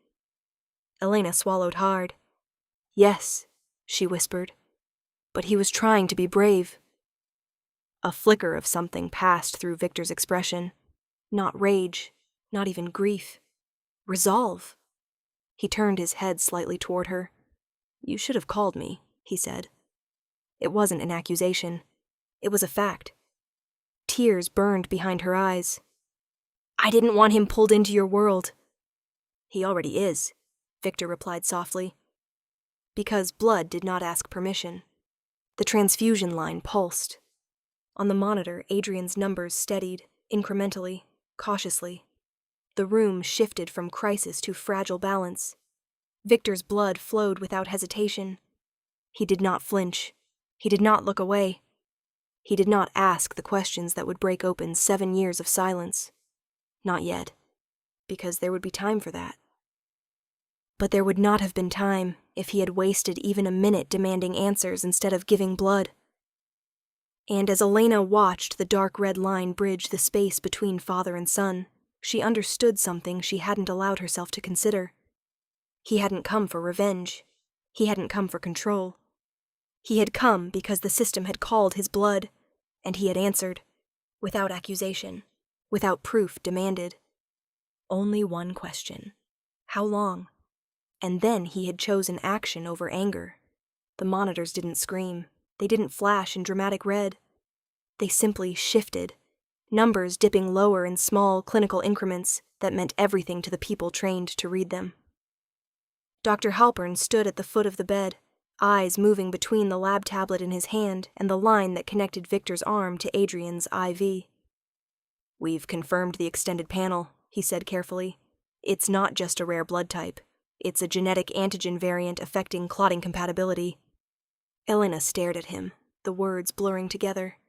Elena swallowed hard. "Yes," she whispered. But he was trying to be brave. A flicker of something passed through Victor's expression. Not rage, not even grief. Resolve. He turned his head slightly toward her. "You should have called me," he said. It wasn't an accusation. It was a fact. Tears burned behind her eyes. I didn't want him pulled into your world." "He already is," Victor replied softly. Because blood did not ask permission. The transfusion line pulsed. On the monitor, Adrian's numbers steadied, incrementally, cautiously. The room shifted from crisis to fragile balance. Victor's blood flowed without hesitation. He did not flinch. He did not look away. He did not ask the questions that would break open 7 years of silence. Not yet, because there would be time for that. But there would not have been time if he had wasted even a minute demanding answers instead of giving blood. And as Elena watched the dark red line bridge the space between father and son, she understood something she hadn't allowed herself to consider. He hadn't come for revenge. He hadn't come for control. He had come because the system had called his blood, and he had answered, without accusation, without proof demanded. Only one question. How long? And then he had chosen action over anger. The monitors didn't scream. They didn't flash in dramatic red. They simply shifted, numbers dipping lower in small clinical increments that meant everything to the people trained to read them. Dr. Halpern stood at the foot of the bed, eyes moving between the lab tablet in his hand and the line that connected Victor's arm to Adrian's IV. "We've confirmed the extended panel," he said carefully. "It's not just a rare blood type. It's a genetic antigen variant affecting clotting compatibility." Elena stared at him, the words blurring together.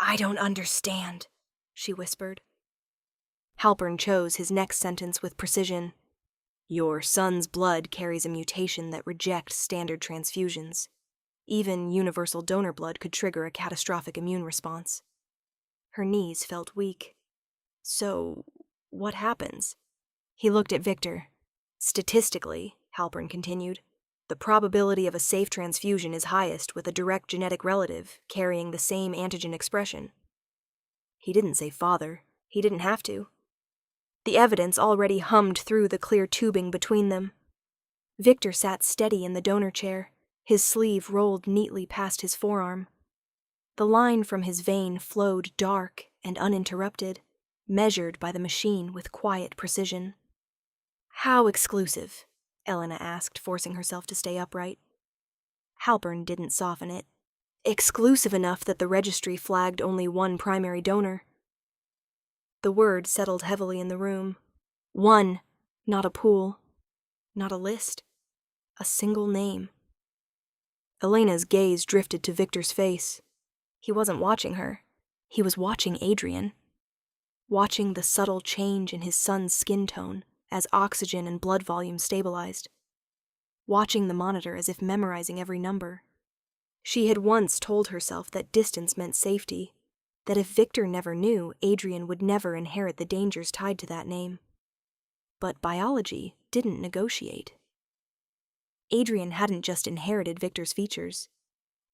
"I don't understand," she whispered. Halpern chose his next sentence with precision. "Your son's blood carries a mutation that rejects standard transfusions. Even universal donor blood could trigger a catastrophic immune response." Her knees felt weak. "So, what happens?" He looked at Victor. "Statistically," Halpern continued, "the probability of a safe transfusion is highest with a direct genetic relative carrying the same antigen expression." He didn't say father. He didn't have to. The evidence already hummed through the clear tubing between them. Victor sat steady in the donor chair, his sleeve rolled neatly past his forearm. The line from his vein flowed dark and uninterrupted, measured by the machine with quiet precision. "How exclusive?" Elena asked, forcing herself to stay upright. Halpern didn't soften it. "Exclusive enough that the registry flagged only one primary donor." The word settled heavily in the room. One, not a pool, not a list, a single name. Elena's gaze drifted to Victor's face. He wasn't watching her. He was watching Adrian. Watching the subtle change in his son's skin tone as oxygen and blood volume stabilized. Watching the monitor as if memorizing every number. She had once told herself that distance meant safety, that if Victor never knew, Adrian would never inherit the dangers tied to that name. But biology didn't negotiate. Adrian hadn't just inherited Victor's features.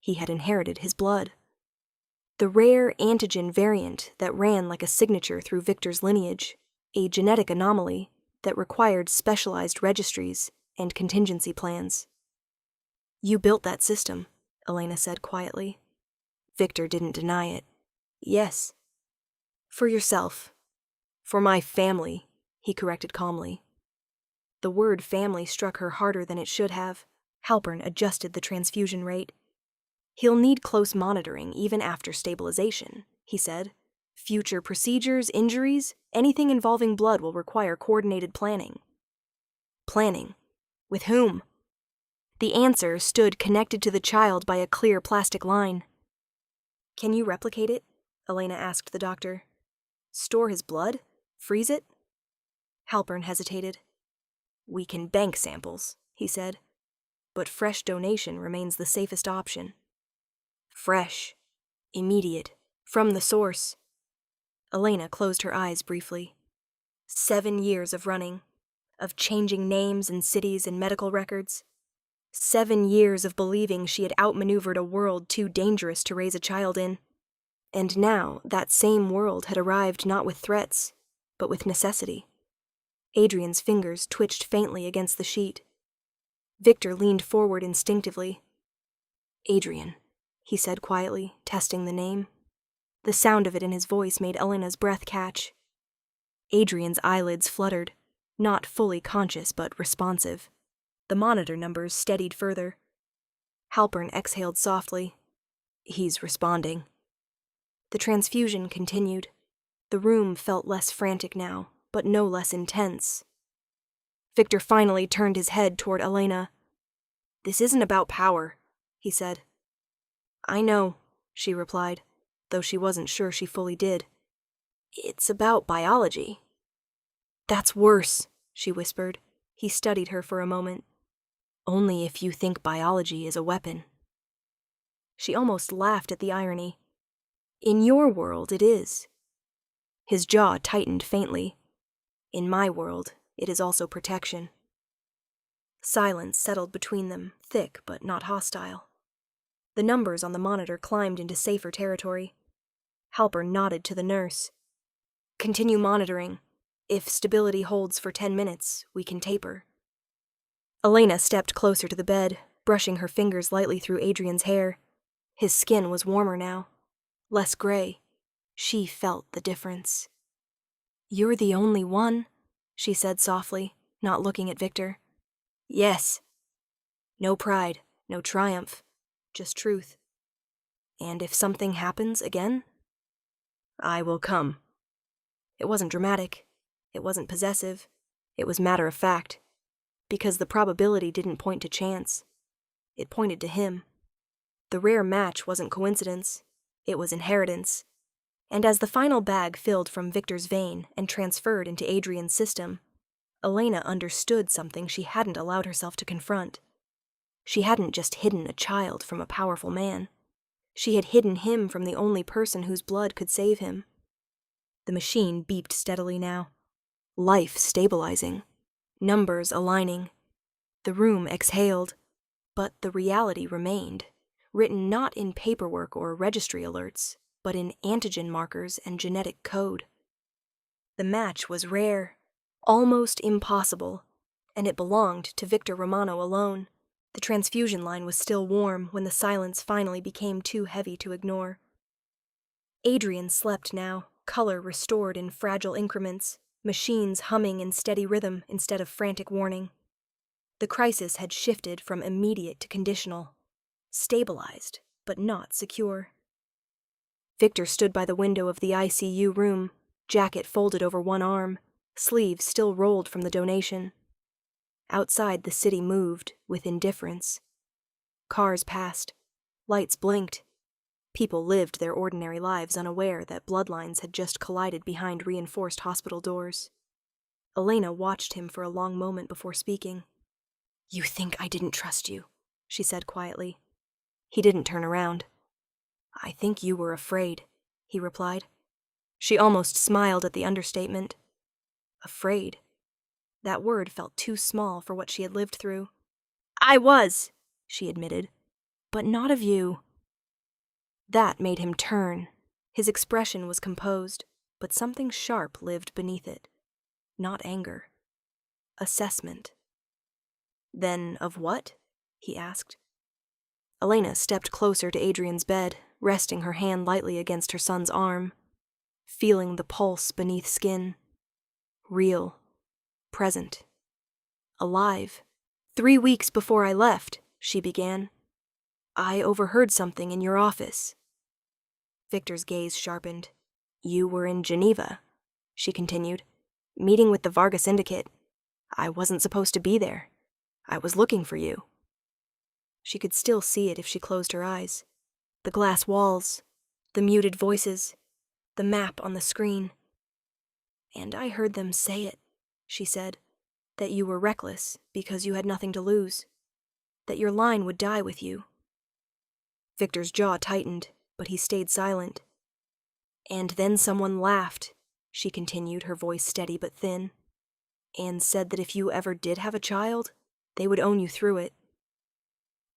He had inherited his blood. The rare antigen variant that ran like a signature through Victor's lineage, a genetic anomaly that required specialized registries and contingency plans. "You built that system," Elena said quietly. Victor didn't deny it. "Yes." "For yourself. For my family," he corrected calmly. The word family struck her harder than it should have. Halpern adjusted the transfusion rate. "He'll need close monitoring even after stabilization," he said. "Future procedures, injuries, anything involving blood will require coordinated planning." Planning? With whom? The answer stood connected to the child by a clear plastic line. "Can you replicate it?" Elena asked the doctor. "Store his blood? Freeze it?" Halpern hesitated. "We can bank samples," he said. "But fresh donation remains the safest option." Fresh. Immediate. From the source. Elena closed her eyes briefly. 7 years of running. Of changing names and cities and medical records. 7 years of believing she had outmaneuvered a world too dangerous to raise a child in. And now that same world had arrived not with threats, but with necessity. Adrian's fingers twitched faintly against the sheet. Victor leaned forward instinctively. "Adrian," he said quietly, testing the name. The sound of it in his voice made Elena's breath catch. Adrian's eyelids fluttered, not fully conscious but responsive. The monitor numbers steadied further. Halpern exhaled softly. He's responding. The transfusion continued. The room felt less frantic now, but no less intense. Victor finally turned his head toward Elena. "This isn't about power," he said. "I know," she replied, though she wasn't sure she fully did. "It's about biology." "That's worse," she whispered. He studied her for a moment. "Only if you think biology is a weapon." She almost laughed at the irony. "In your world, it is." His jaw tightened faintly. "In my world, it is also protection." Silence settled between them, thick but not hostile. The numbers on the monitor climbed into safer territory. Halpern nodded to the nurse. "Continue monitoring. If stability holds for 10 minutes, we can taper." Elena stepped closer to the bed, brushing her fingers lightly through Adrian's hair. His skin was warmer now, less gray. She felt the difference. "You're the only one," she said softly, not looking at Victor. "Yes." No pride, no triumph, just truth. "And if something happens again?" "I will come." It wasn't dramatic. It wasn't possessive. It was matter of fact. Because the probability didn't point to chance. It pointed to him. The rare match wasn't coincidence. It was inheritance. And as the final bag filled from Victor's vein and transferred into Adrian's system, Elena understood something she hadn't allowed herself to confront. She hadn't just hidden a child from a powerful man. She had hidden him from the only person whose blood could save him. The machine beeped steadily now. Life stabilizing. Numbers aligning. The room exhaled. But the reality remained, written not in paperwork or registry alerts, but in antigen markers and genetic code. The match was rare, almost impossible, and it belonged to Victor Romano alone. The transfusion line was still warm when the silence finally became too heavy to ignore. Adrian slept now, color restored in fragile increments, machines humming in steady rhythm instead of frantic warning. The crisis had shifted from immediate to conditional, stabilized, but not secure. Victor stood by the window of the ICU room, jacket folded over one arm, sleeves still rolled from the donation. Outside, the city moved with indifference. Cars passed. Lights blinked. People lived their ordinary lives unaware that bloodlines had just collided behind reinforced hospital doors. Elena watched him for a long moment before speaking. "You think I didn't trust you," she said quietly. He didn't turn around. "I think you were afraid," he replied. She almost smiled at the understatement. Afraid. That word felt too small for what she had lived through. "I was," she admitted, "but not of you." That made him turn. His expression was composed, but something sharp lived beneath it. Not anger. Assessment. "Then of what?" he asked. Elena stepped closer to Adrian's bed, resting her hand lightly against her son's arm, feeling the pulse beneath skin. Real. Present. Alive. "3 weeks before I left," she began, "I overheard something in your office." Victor's gaze sharpened. "You were in Geneva," she continued, "meeting with the Vargas Syndicate. I wasn't supposed to be there. I was looking for you." She could still see it if she closed her eyes. The glass walls, the muted voices, the map on the screen. "And I heard them say it," she said, "that you were reckless because you had nothing to lose, that your line would die with you." Victor's jaw tightened, but he stayed silent. "And then someone laughed," she continued, her voice steady but thin, "and said that if you ever did have a child, they would own you through it."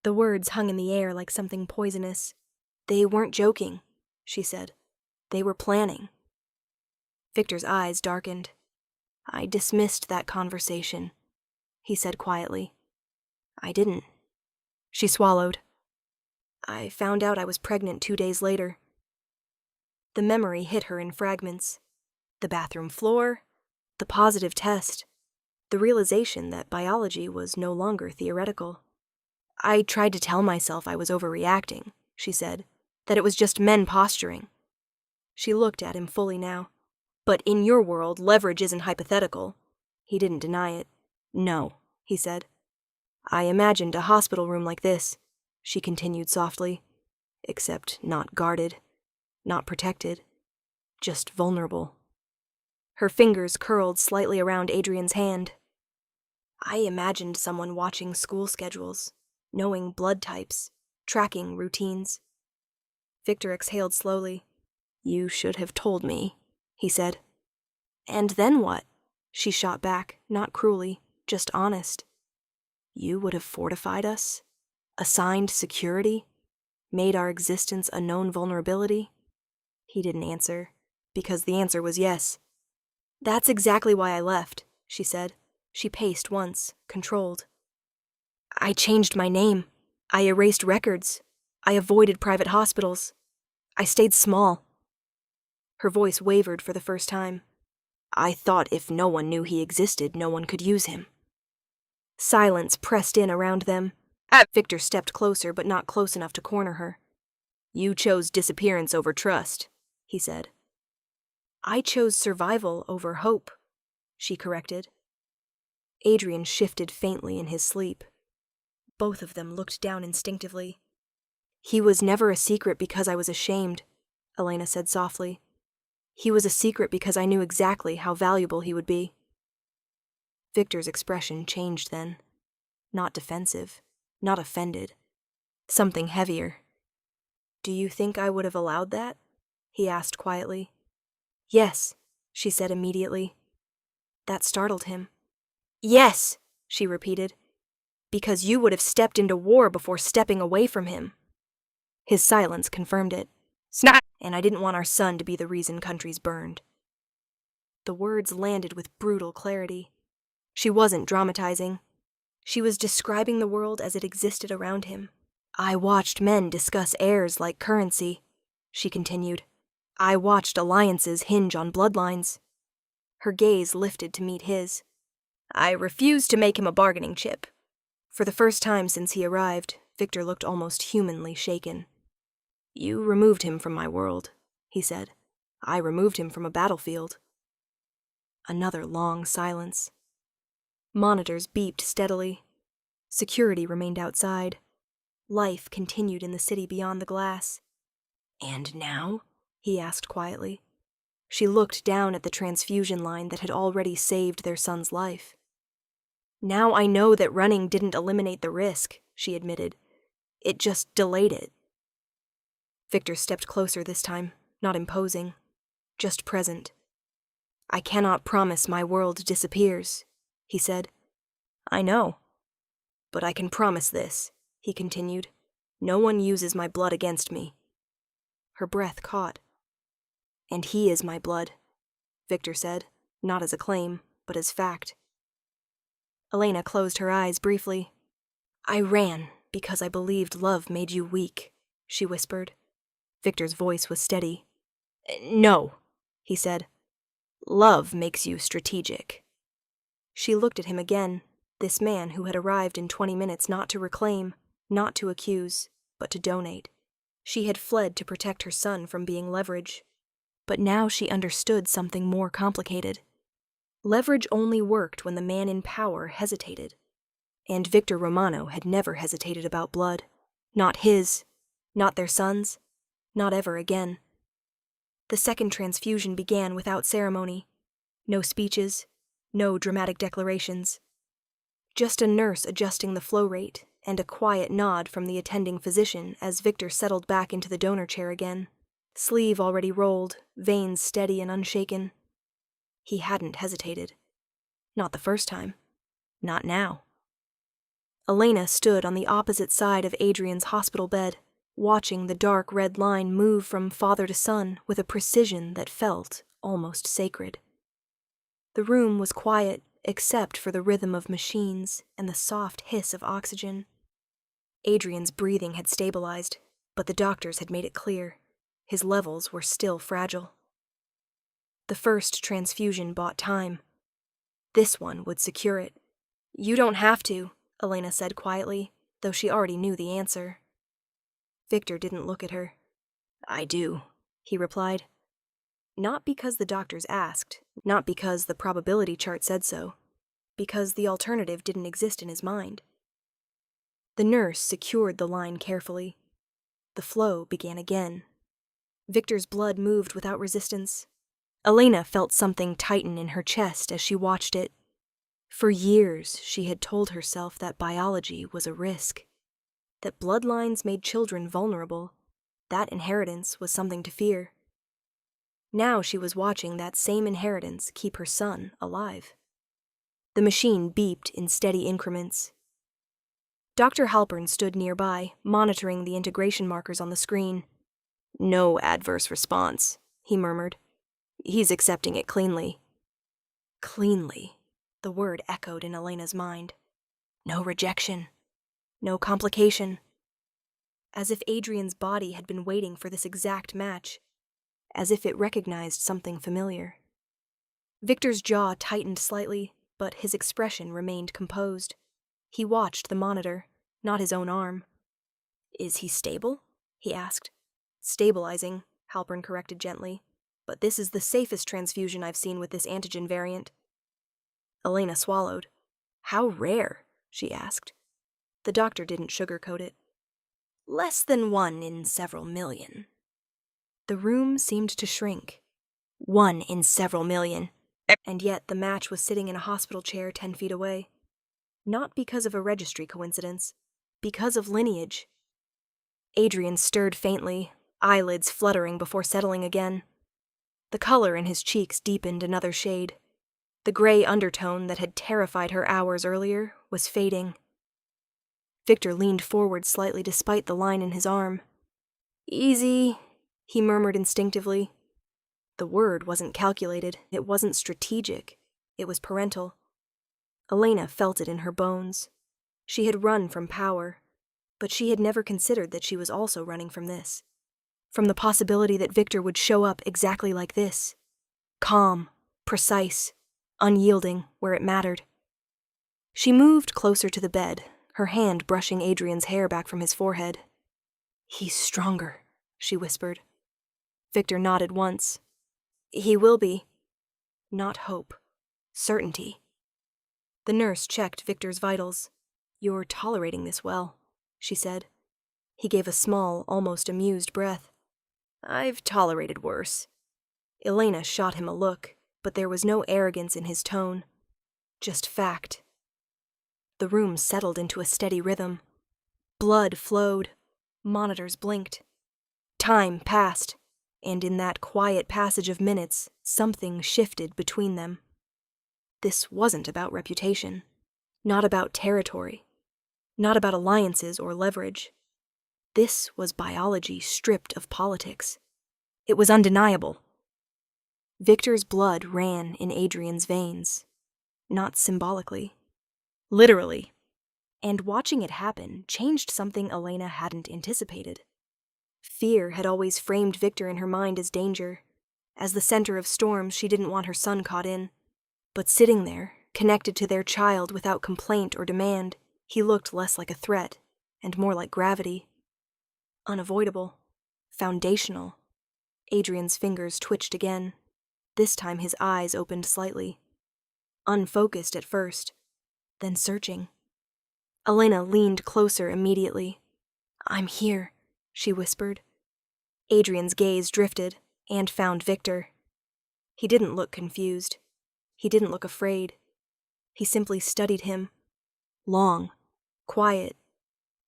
The words hung in the air like something poisonous. "They weren't joking," she said. "They were planning." Victor's eyes darkened. "I dismissed that conversation," he said quietly. "I didn't." She swallowed. "I found out I was pregnant 2 days later." The memory hit her in fragments. The bathroom floor, The positive test. The realization that biology was no longer theoretical. I tried to tell myself I was overreacting, she said, that it was just men posturing. She looked at him fully now. But in your world, leverage isn't hypothetical. He didn't deny it. No, he said. I imagined a hospital room like this, she continued softly, except not guarded, not protected, just vulnerable. Her fingers curled slightly around Adrian's hand. I imagined someone watching school schedules, knowing blood types, tracking routines. Victor exhaled slowly. You should have told me, he said. And then what? She shot back, not cruelly, just honest. You would have fortified us? Assigned security? Made our existence a known vulnerability? He didn't answer, because the answer was yes. That's exactly why I left, she said. She paced once, controlled. I changed my name. I erased records. I avoided private hospitals. I stayed small. Her voice wavered for the first time. I thought if no one knew he existed, no one could use him. Silence pressed in around them. Victor stepped closer, but not close enough to corner her. You chose disappearance over trust, he said. I chose survival over hope, she corrected. Adrian shifted faintly in his sleep. Both of them looked down instinctively. He was never a secret because I was ashamed, Elena said softly. He was a secret because I knew exactly how valuable he would be. Victor's expression changed then. Not defensive, not offended. Something heavier. Do you think I would have allowed that? He asked quietly. Yes, she said immediately. That startled him. Yes, she repeated. Because you would have stepped into war before stepping away from him. His silence confirmed it. Snap! And I didn't want our son to be the reason countries burned. The words landed with brutal clarity. She wasn't dramatizing. She was describing the world as it existed around him. I watched men discuss heirs like currency, she continued. I watched alliances hinge on bloodlines. Her gaze lifted to meet his. I refused to make him a bargaining chip. For the first time since he arrived, Victor looked almost humanly shaken. You removed him from my world, he said. I removed him from a battlefield. Another long silence. Monitors beeped steadily. Security remained outside. Life continued in the city beyond the glass. And now? He asked quietly. She looked down at the transfusion line that had already saved their son's life. Now I know that running didn't eliminate the risk, she admitted. It just delayed it. Victor stepped closer this time, not imposing, just present. I cannot promise my world disappears, he said. I know. But I can promise this, he continued. No one uses my blood against me. Her breath caught. And he is my blood, Victor said, not as a claim, but as fact. Elena closed her eyes briefly. I ran because I believed love made you weak, she whispered. Victor's voice was steady. No, he said. Love makes you strategic. She looked at him again, this man who had arrived in 20 minutes not to reclaim, not to accuse, but to donate. She had fled to protect her son from being leverage. But now she understood something more complicated. Leverage only worked when the man in power hesitated. And Victor Romano had never hesitated about blood. Not his, not their son's, not ever again. The second transfusion began without ceremony. No speeches, no dramatic declarations. Just a nurse adjusting the flow rate and a quiet nod from the attending physician as Victor settled back into the donor chair again, sleeve already rolled, veins steady and unshaken. He hadn't hesitated. Not the first time. Not now. Elena stood on the opposite side of Adrian's hospital bed, watching the dark red line move from father to son with a precision that felt almost sacred. The room was quiet except for the rhythm of machines and the soft hiss of oxygen. Adrian's breathing had stabilized, but the doctors had made it clear. His levels were still fragile. The first transfusion bought time, This one would secure it. You don't have to, Elena said quietly, though she already knew the answer. Victor didn't look at her. I do, he replied. Not because the doctors asked, not because the probability chart said so, because the alternative didn't exist in his mind. The nurse secured the line carefully. The flow began again. Victor's blood moved without resistance. Elena felt something tighten in her chest as she watched it. For years, she had told herself that biology was a risk, that bloodlines made children vulnerable, that inheritance was something to fear. Now she was watching that same inheritance keep her son alive. The machine beeped in steady increments. Dr. Halpern stood nearby, monitoring the integration markers on the screen. No adverse response, he murmured. He's accepting it cleanly. Cleanly, the word echoed in Elena's mind. No rejection. No complication. As if Adrian's body had been waiting for this exact match. As if it recognized something familiar. Victor's jaw tightened slightly, but his expression remained composed. He watched the monitor, not his own arm. Is he stable? He asked. Stabilizing, Halpern corrected gently. But this is the safest transfusion I've seen with this antigen variant. Elena swallowed. How rare? She asked. The doctor didn't sugarcoat it. Less than 1 in several million. The room seemed to shrink. 1 in several million. And yet the match was sitting in a hospital chair 10 feet away. Not because of a registry coincidence. Because of lineage. Adrian stirred faintly, eyelids fluttering before settling again. The color in his cheeks deepened another shade. The gray undertone that had terrified her hours earlier was fading. Victor leaned forward slightly despite the line in his arm. Easy, he murmured instinctively. The word wasn't calculated, it wasn't strategic, it was parental. Elena felt it in her bones. She had run from power, but she had never considered that she was also running from this. From the possibility that Victor would show up exactly like this. Calm, precise, unyielding where it mattered. She moved closer to the bed, her hand brushing Adrian's hair back from his forehead. He's stronger, she whispered. Victor nodded once. He will be. Not hope. Certainty. The nurse checked Victor's vitals. You're tolerating this well, she said. He gave a small, almost amused breath. I've tolerated worse. Elena shot him a look, but there was no arrogance in his tone. Just fact. The room settled into a steady rhythm. Blood flowed. Monitors blinked. Time passed, and in that quiet passage of minutes, something shifted between them. This wasn't about reputation. Not about territory. Not about alliances or leverage. This was biology stripped of politics. It was undeniable. Victor's blood ran in Adrian's veins. Not symbolically. Literally. And watching it happen changed something Elena hadn't anticipated. Fear had always framed Victor in her mind as danger, as the center of storms she didn't want her son caught in. But sitting there, connected to their child without complaint or demand, he looked less like a threat, and more like gravity. Unavoidable. Foundational. Adrian's fingers twitched again. This time his eyes opened slightly. Unfocused at first, then searching. Elena leaned closer immediately. I'm here, she whispered. Adrian's gaze drifted, and found Victor. He didn't look confused. He didn't look afraid. He simply studied him. Long, quiet,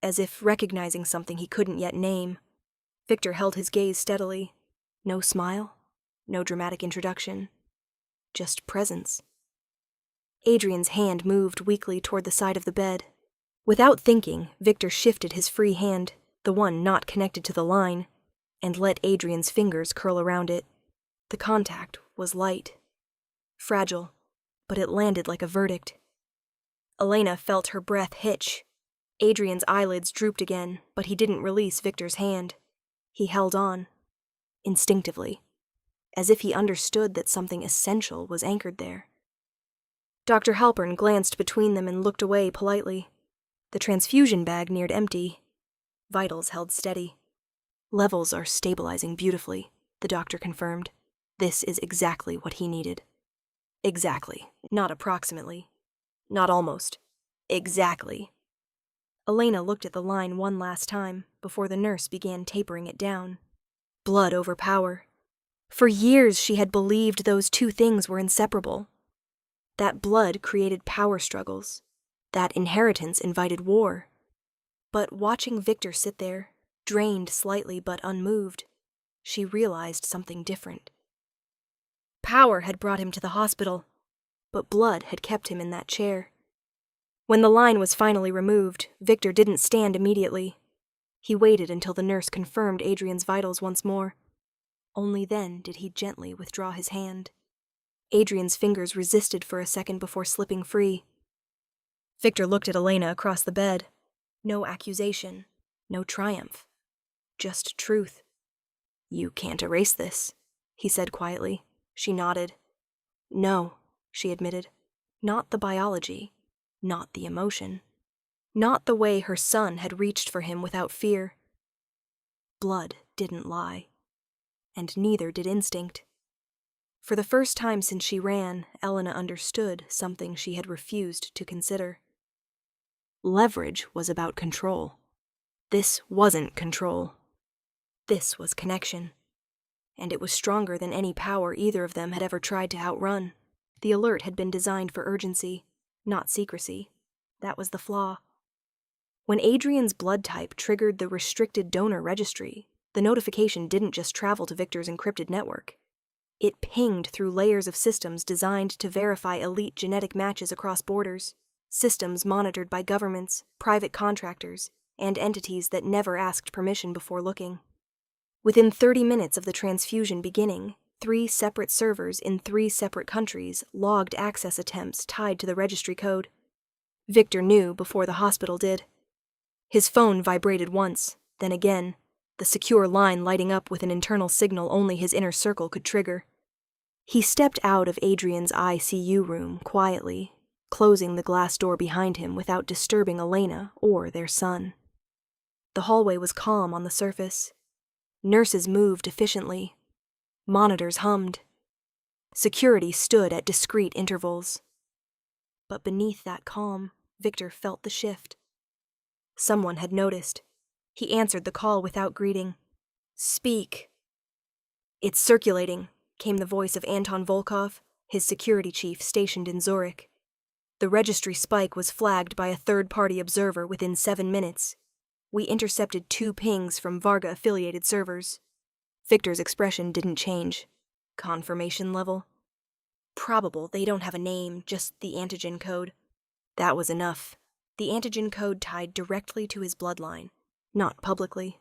as if recognizing something he couldn't yet name. Victor held his gaze steadily. No smile, no dramatic introduction. Just presence. Adrian's hand moved weakly toward the side of the bed. Without thinking, Victor shifted his free hand, the one not connected to the line, and let Adrian's fingers curl around it. The contact was light. Fragile, but it landed like a verdict. Elena felt her breath hitch. Adrian's eyelids drooped again, but he didn't release Victor's hand. He held on. Instinctively. As if he understood that something essential was anchored there. Dr. Halpern glanced between them and looked away politely. The transfusion bag neared empty. Vitals held steady. Levels are stabilizing beautifully, the doctor confirmed. This is exactly what he needed. Exactly. Not approximately. Not almost. Exactly. Elena looked at the line one last time before the nurse began tapering it down. Blood over power. For years she had believed those two things were inseparable. That blood created power struggles. That inheritance invited war. But watching Victor sit there, drained slightly but unmoved, she realized something different. Power had brought him to the hospital, but blood had kept him in that chair. When the line was finally removed, Victor didn't stand immediately. He waited until the nurse confirmed Adrian's vitals once more. Only then did he gently withdraw his hand. Adrian's fingers resisted for a second before slipping free. Victor looked at Elena across the bed. No accusation, no triumph. Just truth. "You can't erase this," he said quietly. She nodded. "No," she admitted. Not the biology. Not the emotion. Not the way her son had reached for him without fear. Blood didn't lie. And neither did instinct. For the first time since she ran, Elena understood something she had refused to consider. Leverage was about control. This wasn't control. This was connection. And it was stronger than any power either of them had ever tried to outrun. The alert had been designed for urgency, not secrecy. That was the flaw. When Adrian's blood type triggered the restricted donor registry, the notification didn't just travel to Victor's encrypted network. It pinged through layers of systems designed to verify elite genetic matches across borders, systems monitored by governments, private contractors, and entities that never asked permission before looking. Within 30 minutes of the transfusion beginning, 3 separate servers in 3 separate countries logged access attempts tied to the registry code. Victor knew before the hospital did. His phone vibrated once, then again, the secure line lighting up with an internal signal only his inner circle could trigger. He stepped out of Adrian's ICU room quietly, closing the glass door behind him without disturbing Elena or their son. The hallway was calm on the surface. Nurses moved efficiently. Monitors hummed. Security stood at discrete intervals. But beneath that calm, Victor felt the shift. Someone had noticed. He answered the call without greeting. "Speak." "It's circulating," came the voice of Anton Volkov, his security chief stationed in Zurich. The registry spike was flagged by a third-party observer within 7 minutes. We intercepted 2 pings from Varga-affiliated servers. Victor's expression didn't change. Confirmation level? Probable. They don't have a name, just the antigen code. That was enough. The antigen code tied directly to his bloodline. Not publicly.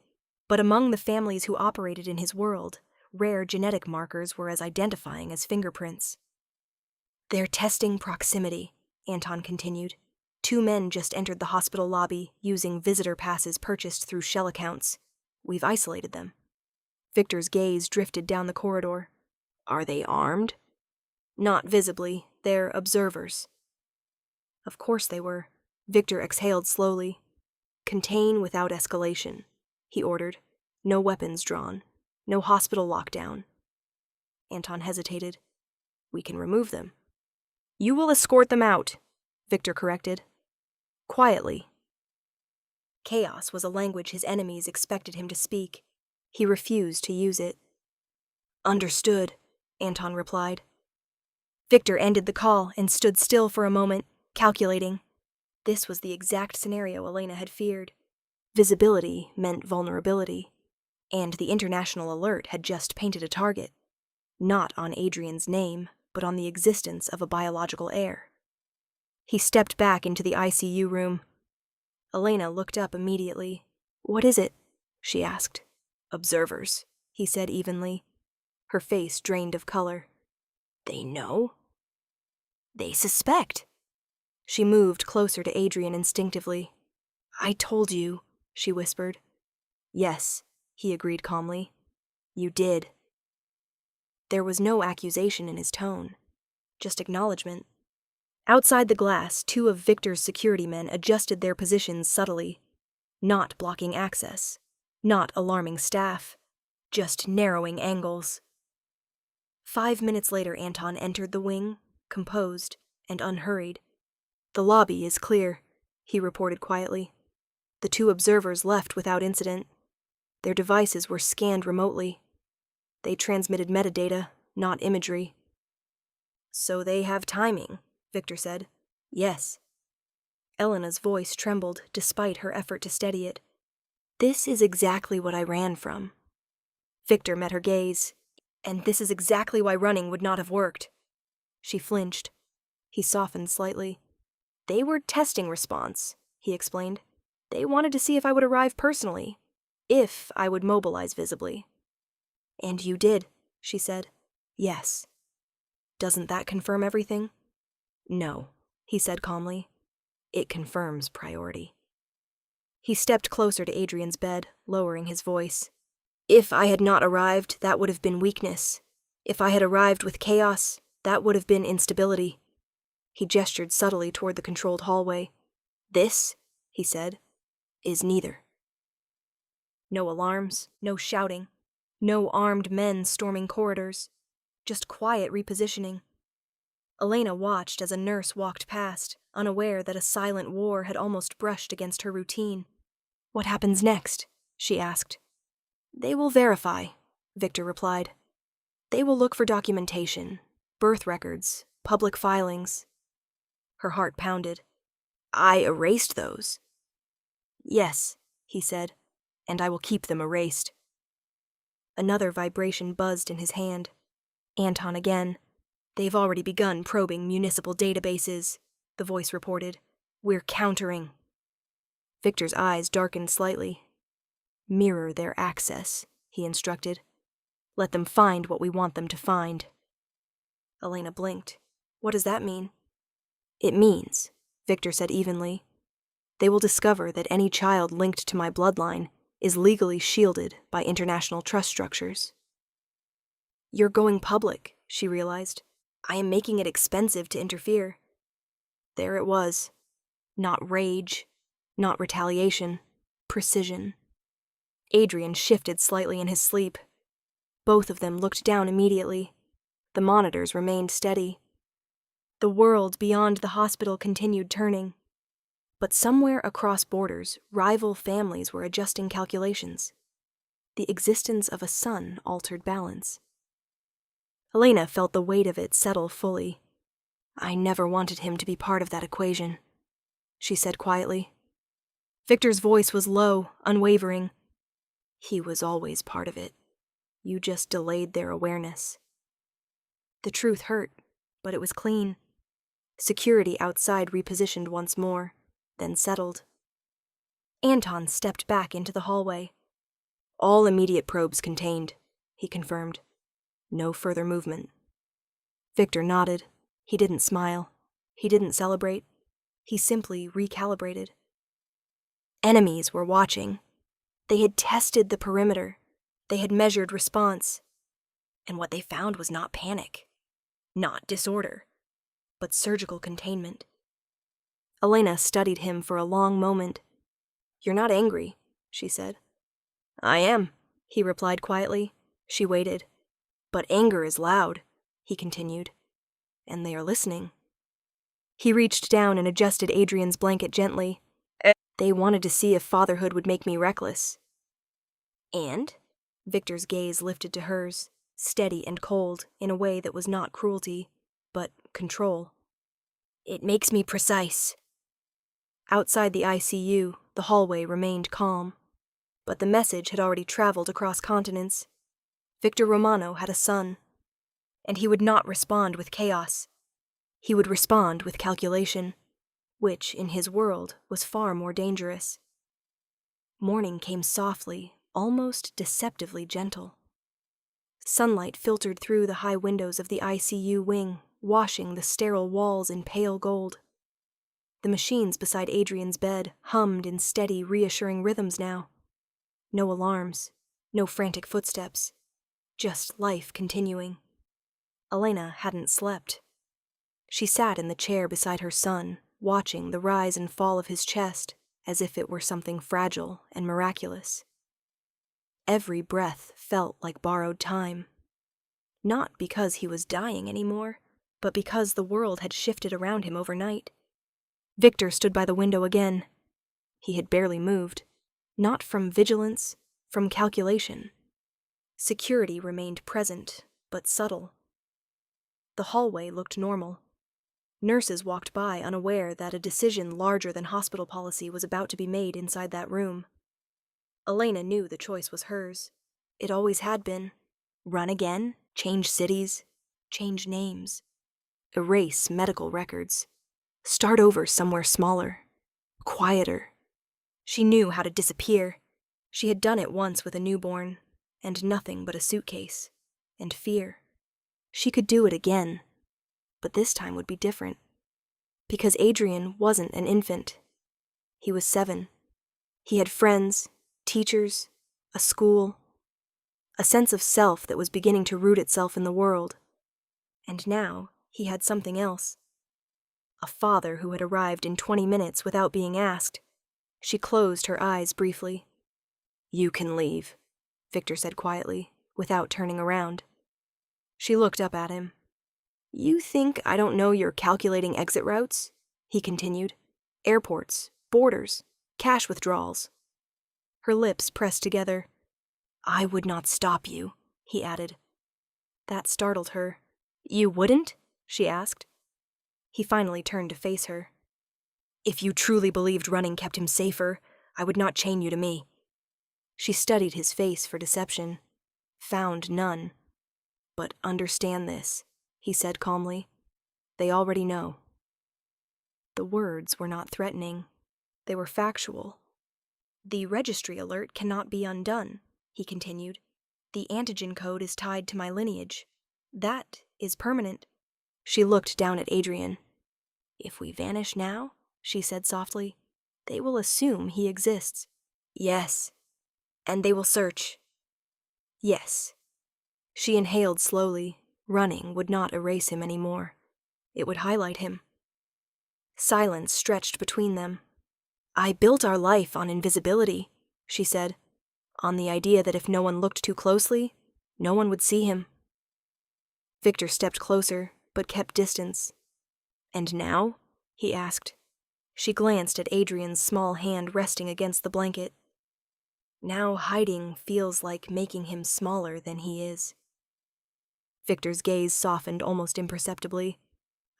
But among the families who operated in his world, rare genetic markers were as identifying as fingerprints. "They're testing proximity," Anton continued. 2 men just entered the hospital lobby, using visitor passes purchased through shell accounts. We've isolated them. Victor's gaze drifted down the corridor. "Are they armed?" "Not visibly. They're observers." Of course they were. Victor exhaled slowly. "Contain without escalation," he ordered. "No weapons drawn. No hospital lockdown." Anton hesitated. "We can remove them." "You will escort them out," Victor corrected. Quietly. Chaos was a language his enemies expected him to speak. He refused to use it. "Understood," Anton replied. Victor ended the call and stood still for a moment, calculating. This was the exact scenario Elena had feared. Visibility meant vulnerability, and the international alert had just painted a target. Not on Adrian's name, but on the existence of a biological heir. He stepped back into the ICU room. Elena looked up immediately. "What is it?" she asked. "Observers," he said evenly. Her face drained of color. "They know?" "They suspect." She moved closer to Adrian instinctively. "I told you," she whispered. "Yes," he agreed calmly. "You did." There was no accusation in his tone, just acknowledgement. Outside the glass, 2 of Victor's security men adjusted their positions subtly, not blocking access, not alarming staff, just narrowing angles. 5 minutes later, Anton entered the wing, composed and unhurried. "The lobby is clear," he reported quietly. The 2 observers left without incident. Their devices were scanned remotely. They transmitted metadata, not imagery. "So they have timing," Victor said. "Yes." Elena's voice trembled despite her effort to steady it. "This is exactly what I ran from." Victor met her gaze. "And this is exactly why running would not have worked." She flinched. He softened slightly. "They were testing response," he explained. "They wanted to see if I would arrive personally, if I would mobilize visibly." "And you did," she said. "Yes." "Doesn't that confirm everything?" "No," he said calmly. "It confirms priority." He stepped closer to Adrian's bed, lowering his voice. "If I had not arrived, that would have been weakness. If I had arrived with chaos, that would have been instability." He gestured subtly toward the controlled hallway. "This," he said, "is neither." No alarms, no shouting, no armed men storming corridors, just quiet repositioning. Elena watched as a nurse walked past, unaware that a silent war had almost brushed against her routine. "What happens next?" she asked. "They will verify," Victor replied. "They will look for documentation, birth records, public filings." Her heart pounded. "I erased those." "Yes," he said, "and I will keep them erased." Another vibration buzzed in his hand. Anton again. "They've already begun probing municipal databases," the voice reported. "We're countering." Victor's eyes darkened slightly. "Mirror their access," he instructed. "Let them find what we want them to find." Elena blinked. "What does that mean?" "It means," Victor said evenly, "they will discover that any child linked to my bloodline is legally shielded by international trust structures." "You're going public," she realized. "I am making it expensive to interfere." There it was. Not rage, not retaliation, precision. Adrian shifted slightly in his sleep. Both of them looked down immediately. The monitors remained steady. The world beyond the hospital continued turning. But somewhere across borders, rival families were adjusting calculations. The existence of a son altered balance. Elena felt the weight of it settle fully. "I never wanted him to be part of that equation," she said quietly. Victor's voice was low, unwavering. "He was always part of it. You just delayed their awareness." The truth hurt, but it was clean. Security outside repositioned once more, then settled. Anton stepped back into the hallway. "All immediate probes contained," he confirmed. "No further movement." Victor nodded. He didn't smile. He didn't celebrate. He simply recalibrated. Enemies were watching. They had tested the perimeter. They had measured response. And what they found was not panic, not disorder, but surgical containment. Elena studied him for a long moment. "You're not angry," she said. "I am," he replied quietly. She waited. "But anger is loud," he continued. "And they are listening." He reached down and adjusted Adrian's blanket gently. "They wanted to see if fatherhood would make me reckless." "And?" Victor's gaze lifted to hers, steady and cold in a way that was not cruelty, but control. "It makes me precise." Outside the ICU, the hallway remained calm. But the message had already traveled across continents. Victor Romano had a son. And he would not respond with chaos. He would respond with calculation, which, in his world, was far more dangerous. Morning came softly, almost deceptively gentle. Sunlight filtered through the high windows of the ICU wing, washing the sterile walls in pale gold. The machines beside Adrian's bed hummed in steady, reassuring rhythms now. No alarms, no frantic footsteps, just life continuing. Elena hadn't slept. She sat in the chair beside her son, watching the rise and fall of his chest as if it were something fragile and miraculous. Every breath felt like borrowed time. Not because he was dying anymore, but because the world had shifted around him overnight. Victor stood by the window again. He had barely moved. Not from vigilance, from calculation. Security remained present, but subtle. The hallway looked normal. Nurses walked by, unaware that a decision larger than hospital policy was about to be made inside that room. Elena knew the choice was hers. It always had been. Run again, change cities, change names, erase medical records, start over somewhere smaller, quieter. She knew how to disappear. She had done it once with a newborn, and nothing but a suitcase, and fear. She could do it again, but this time would be different. Because Adrian wasn't an infant. He was 7. He had friends, teachers, a school, a sense of self that was beginning to root itself in the world. And now he had something else. A father who had arrived in 20 minutes without being asked. She closed her eyes briefly. "You can leave," Victor said quietly, without turning around. She looked up at him. "You think I don't know you're calculating exit routes?" he continued. "Airports, borders, cash withdrawals." Her lips pressed together. "I would not stop you," he added. That startled her. "You wouldn't?" she asked. He finally turned to face her. "If you truly believed running kept him safer, I would not chain you to me." She studied his face for deception. Found none. "But understand this," he said calmly. "They already know." The words were not threatening. They were factual. "The registry alert cannot be undone," he continued. "The antigen code is tied to my lineage. That is permanent." She looked down at Adrian. "If we vanish now," she said softly, "they will assume he exists." "Yes. And they will search." "Yes." She inhaled slowly. Running would not erase him anymore. It would highlight him. Silence stretched between them. "I built our life on invisibility," she said, "on the idea that if no one looked too closely, no one would see him." Victor stepped closer, but kept distance. "And now?" he asked. She glanced at Adrian's small hand resting against the blanket. "Now hiding feels like making him smaller than he is." Victor's gaze softened almost imperceptibly.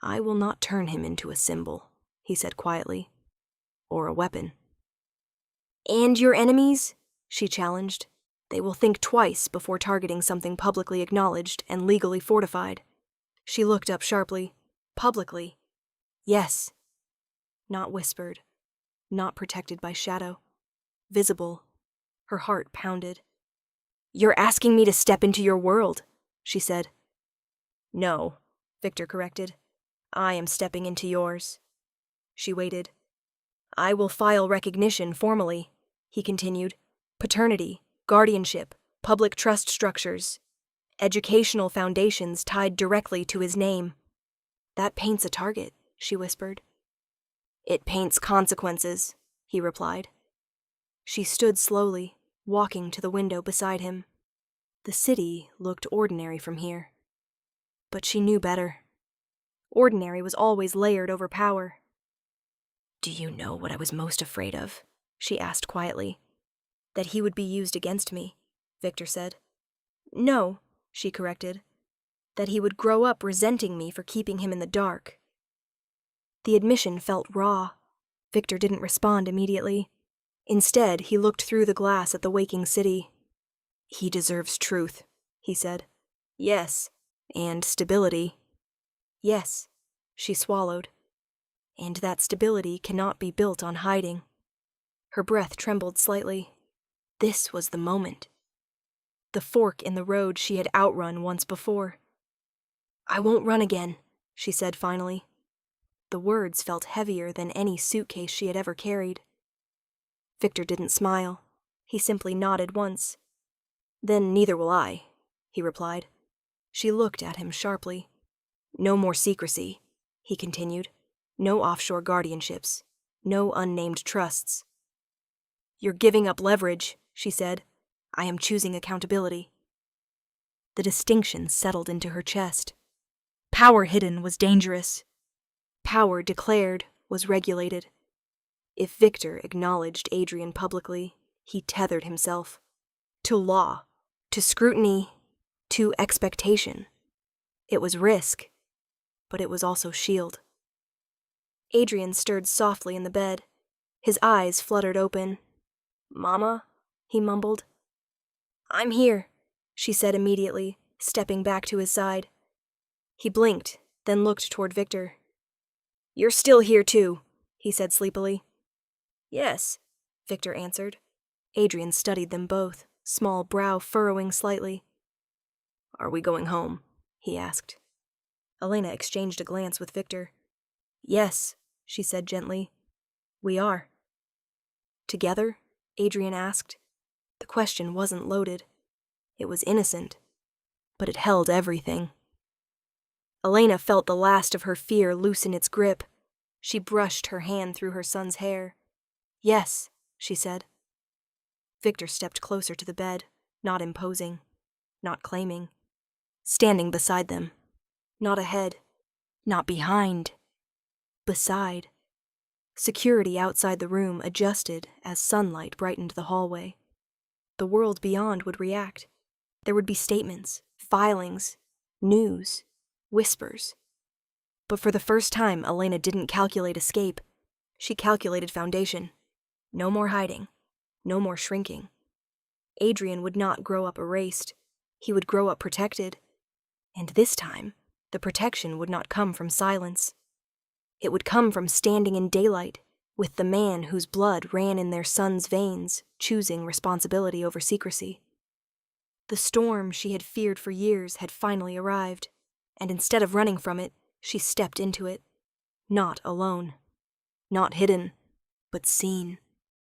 "I will not turn him into a symbol," he said quietly. "Or a weapon." "And your enemies?" she challenged. "They will think twice before targeting something publicly acknowledged and legally fortified." She looked up sharply. "Publicly?" "Yes." Not whispered. Not protected by shadow. Visible. Her heart pounded. "You're asking me to step into your world," she said. "No," Victor corrected. "I am stepping into yours." She waited. "I will file recognition formally," he continued. "Paternity, guardianship, public trust structures, educational foundations tied directly to his name." "That paints a target," she whispered. "It paints consequences," he replied. She stood slowly, walking to the window beside him. The city looked ordinary from here. But she knew better. Ordinary was always layered over power. "Do you know what I was most afraid of?" she asked quietly. "That he would be used against me," Victor said. "No," she corrected. "That he would grow up resenting me for keeping him in the dark." The admission felt raw. Victor didn't respond immediately. Instead, he looked through the glass at the waking city. "He deserves truth," he said. "Yes. And stability." "Yes," she swallowed. "And that stability cannot be built on hiding." Her breath trembled slightly. This was the moment. The fork in the road she had outrun once before. "I won't run again," she said finally. The words felt heavier than any suitcase she had ever carried. Victor didn't smile. He simply nodded once. "Then neither will I," he replied. She looked at him sharply. "No more secrecy," he continued. No offshore guardianships. No unnamed trusts. You're giving up leverage, she said. I am choosing accountability. The distinction settled into her chest. Power hidden was dangerous. Power declared was regulated. If Victor acknowledged Adrian publicly, he tethered himself. To law, to scrutiny, to expectation. It was risk, but it was also shield. Adrian stirred softly in the bed. His eyes fluttered open. "Mama?" he mumbled. "I'm here," she said immediately, stepping back to his side. He blinked, then looked toward Victor. "You're still here too," he said sleepily. "Yes," Victor answered. Adrian studied them both, small brow furrowing slightly. "Are we going home?" he asked. Elena exchanged a glance with Victor. "Yes," she said gently. "We are." "Together?" Adrian asked. The question wasn't loaded. It was innocent, but it held everything. Elena felt the last of her fear loosen its grip. She brushed her hand through her son's hair. "Yes," she said. Victor stepped closer to the bed, not imposing, not claiming. Standing beside them. Not ahead, not behind. Beside. Security outside the room adjusted as sunlight brightened the hallway. The world beyond would react. There would be statements, filings, news, whispers. But for the first time, Elena didn't calculate escape. She calculated foundation. No more hiding. No more shrinking. Adrian would not grow up erased. He would grow up protected. And this time, the protection would not come from silence. It would come from standing in daylight, with the man whose blood ran in their son's veins, choosing responsibility over secrecy. The storm she had feared for years had finally arrived, and instead of running from it, she stepped into it. Not alone. Not hidden, but seen.